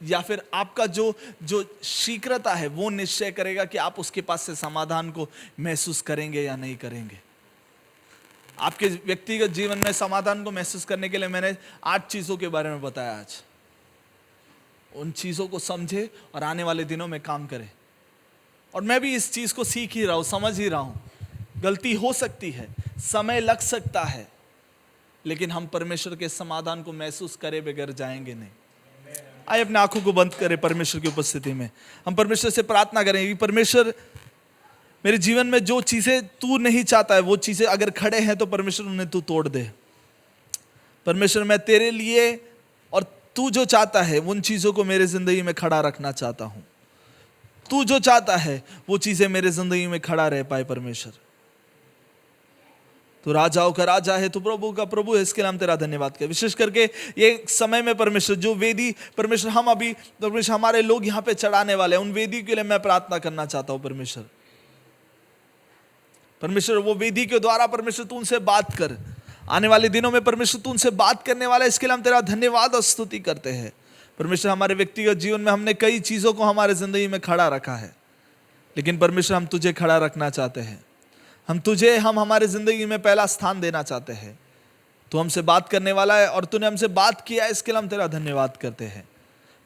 या फिर आपका जो शीघ्रता है वो निश्चय करेगा कि आप उसके पास से समाधान को महसूस करेंगे या नहीं करेंगे। आपके व्यक्तिगत जीवन में समाधान को महसूस करने के लिए मैंने 8 चीजों के बारे में बताया आज। उन चीजों को समझे और आने वाले दिनों में काम करें। और मैं भी इस चीज को सीख ही रहा हूं, समझ ही रहा हूं गलती हो सकती है, समय लग सकता है, लेकिन हम परमेश्वर के समाधान को महसूस करे बगैर जाएंगे नहीं। आइए अपने आंखों को बंद करें, परमेश्वर की उपस्थिति में हम परमेश्वर से प्रार्थना करें कि परमेश्वर, मेरे जीवन में जो चीजें तू नहीं चाहता है, वो चीजें अगर खड़े हैं तो परमेश्वर उन्हें तू तोड़ दे। परमेश्वर, मैं तेरे लिए और तू जो चाहता है उन चीजों को मेरे जिंदगी में खड़ा रखना चाहता हूं। तू जो चाहता है वो चीजें मेरे जिंदगी में खड़ा रह पाए। परमेश्वर, तू राजाओं का राजा है, तू प्रभु का प्रभु है, इसके लिए हम तेरा धन्यवाद करें। विशेष करके ये समय में परमेश्वर, जो वेदी परमेश्वर हम अभी परमेश्वर हमारे लोग यहाँ पे चढ़ाने वाले हैं, उन वेदी के लिए मैं प्रार्थना करना चाहता हूँ। परमेश्वर वो वेदी के द्वारा परमेश्वर तू उनसे बात कर। आने वाले दिनों में परमेश्वर तू उनसे बात करने वाला है, इसके लिए हम तेरा धन्यवाद और स्तुति करते हैं। परमेश्वर, हमारे व्यक्तिगत जीवन में हमने कई चीजों को हमारे जिंदगी में खड़ा रखा है, लेकिन परमेश्वर हम तुझे खड़ा रखना चाहते हैं। हम हमारे जिंदगी में पहला स्थान देना चाहते हैं। तू हमसे बात करने वाला है और तूने हमसे बात किया है, इसके लिए हम तेरा धन्यवाद करते हैं।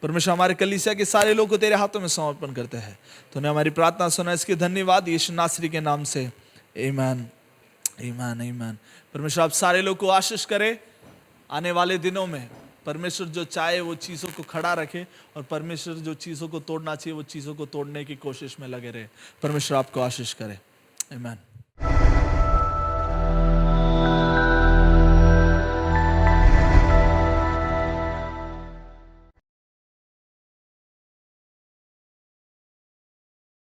परमेश्वर, हमारे कलीसिया के सारे लोग को तेरे हाथों में समर्पण करते हैं। तूने हमारी प्रार्थना सुना, इसके धन्यवाद यीशु नासरी के नाम से, आमीन, आमीन, आमीन। परमेश्वर आप सारे लोग को आशीष करे। आने वाले दिनों में परमेश्वर जो चाहे वो चीज़ों को खड़ा रखे, और परमेश्वर जो चीज़ों को तोड़ना चाहिए वो चीज़ों को तोड़ने की कोशिश में लगे रहे। परमेश्वर आपको आशीष करे। आमीन।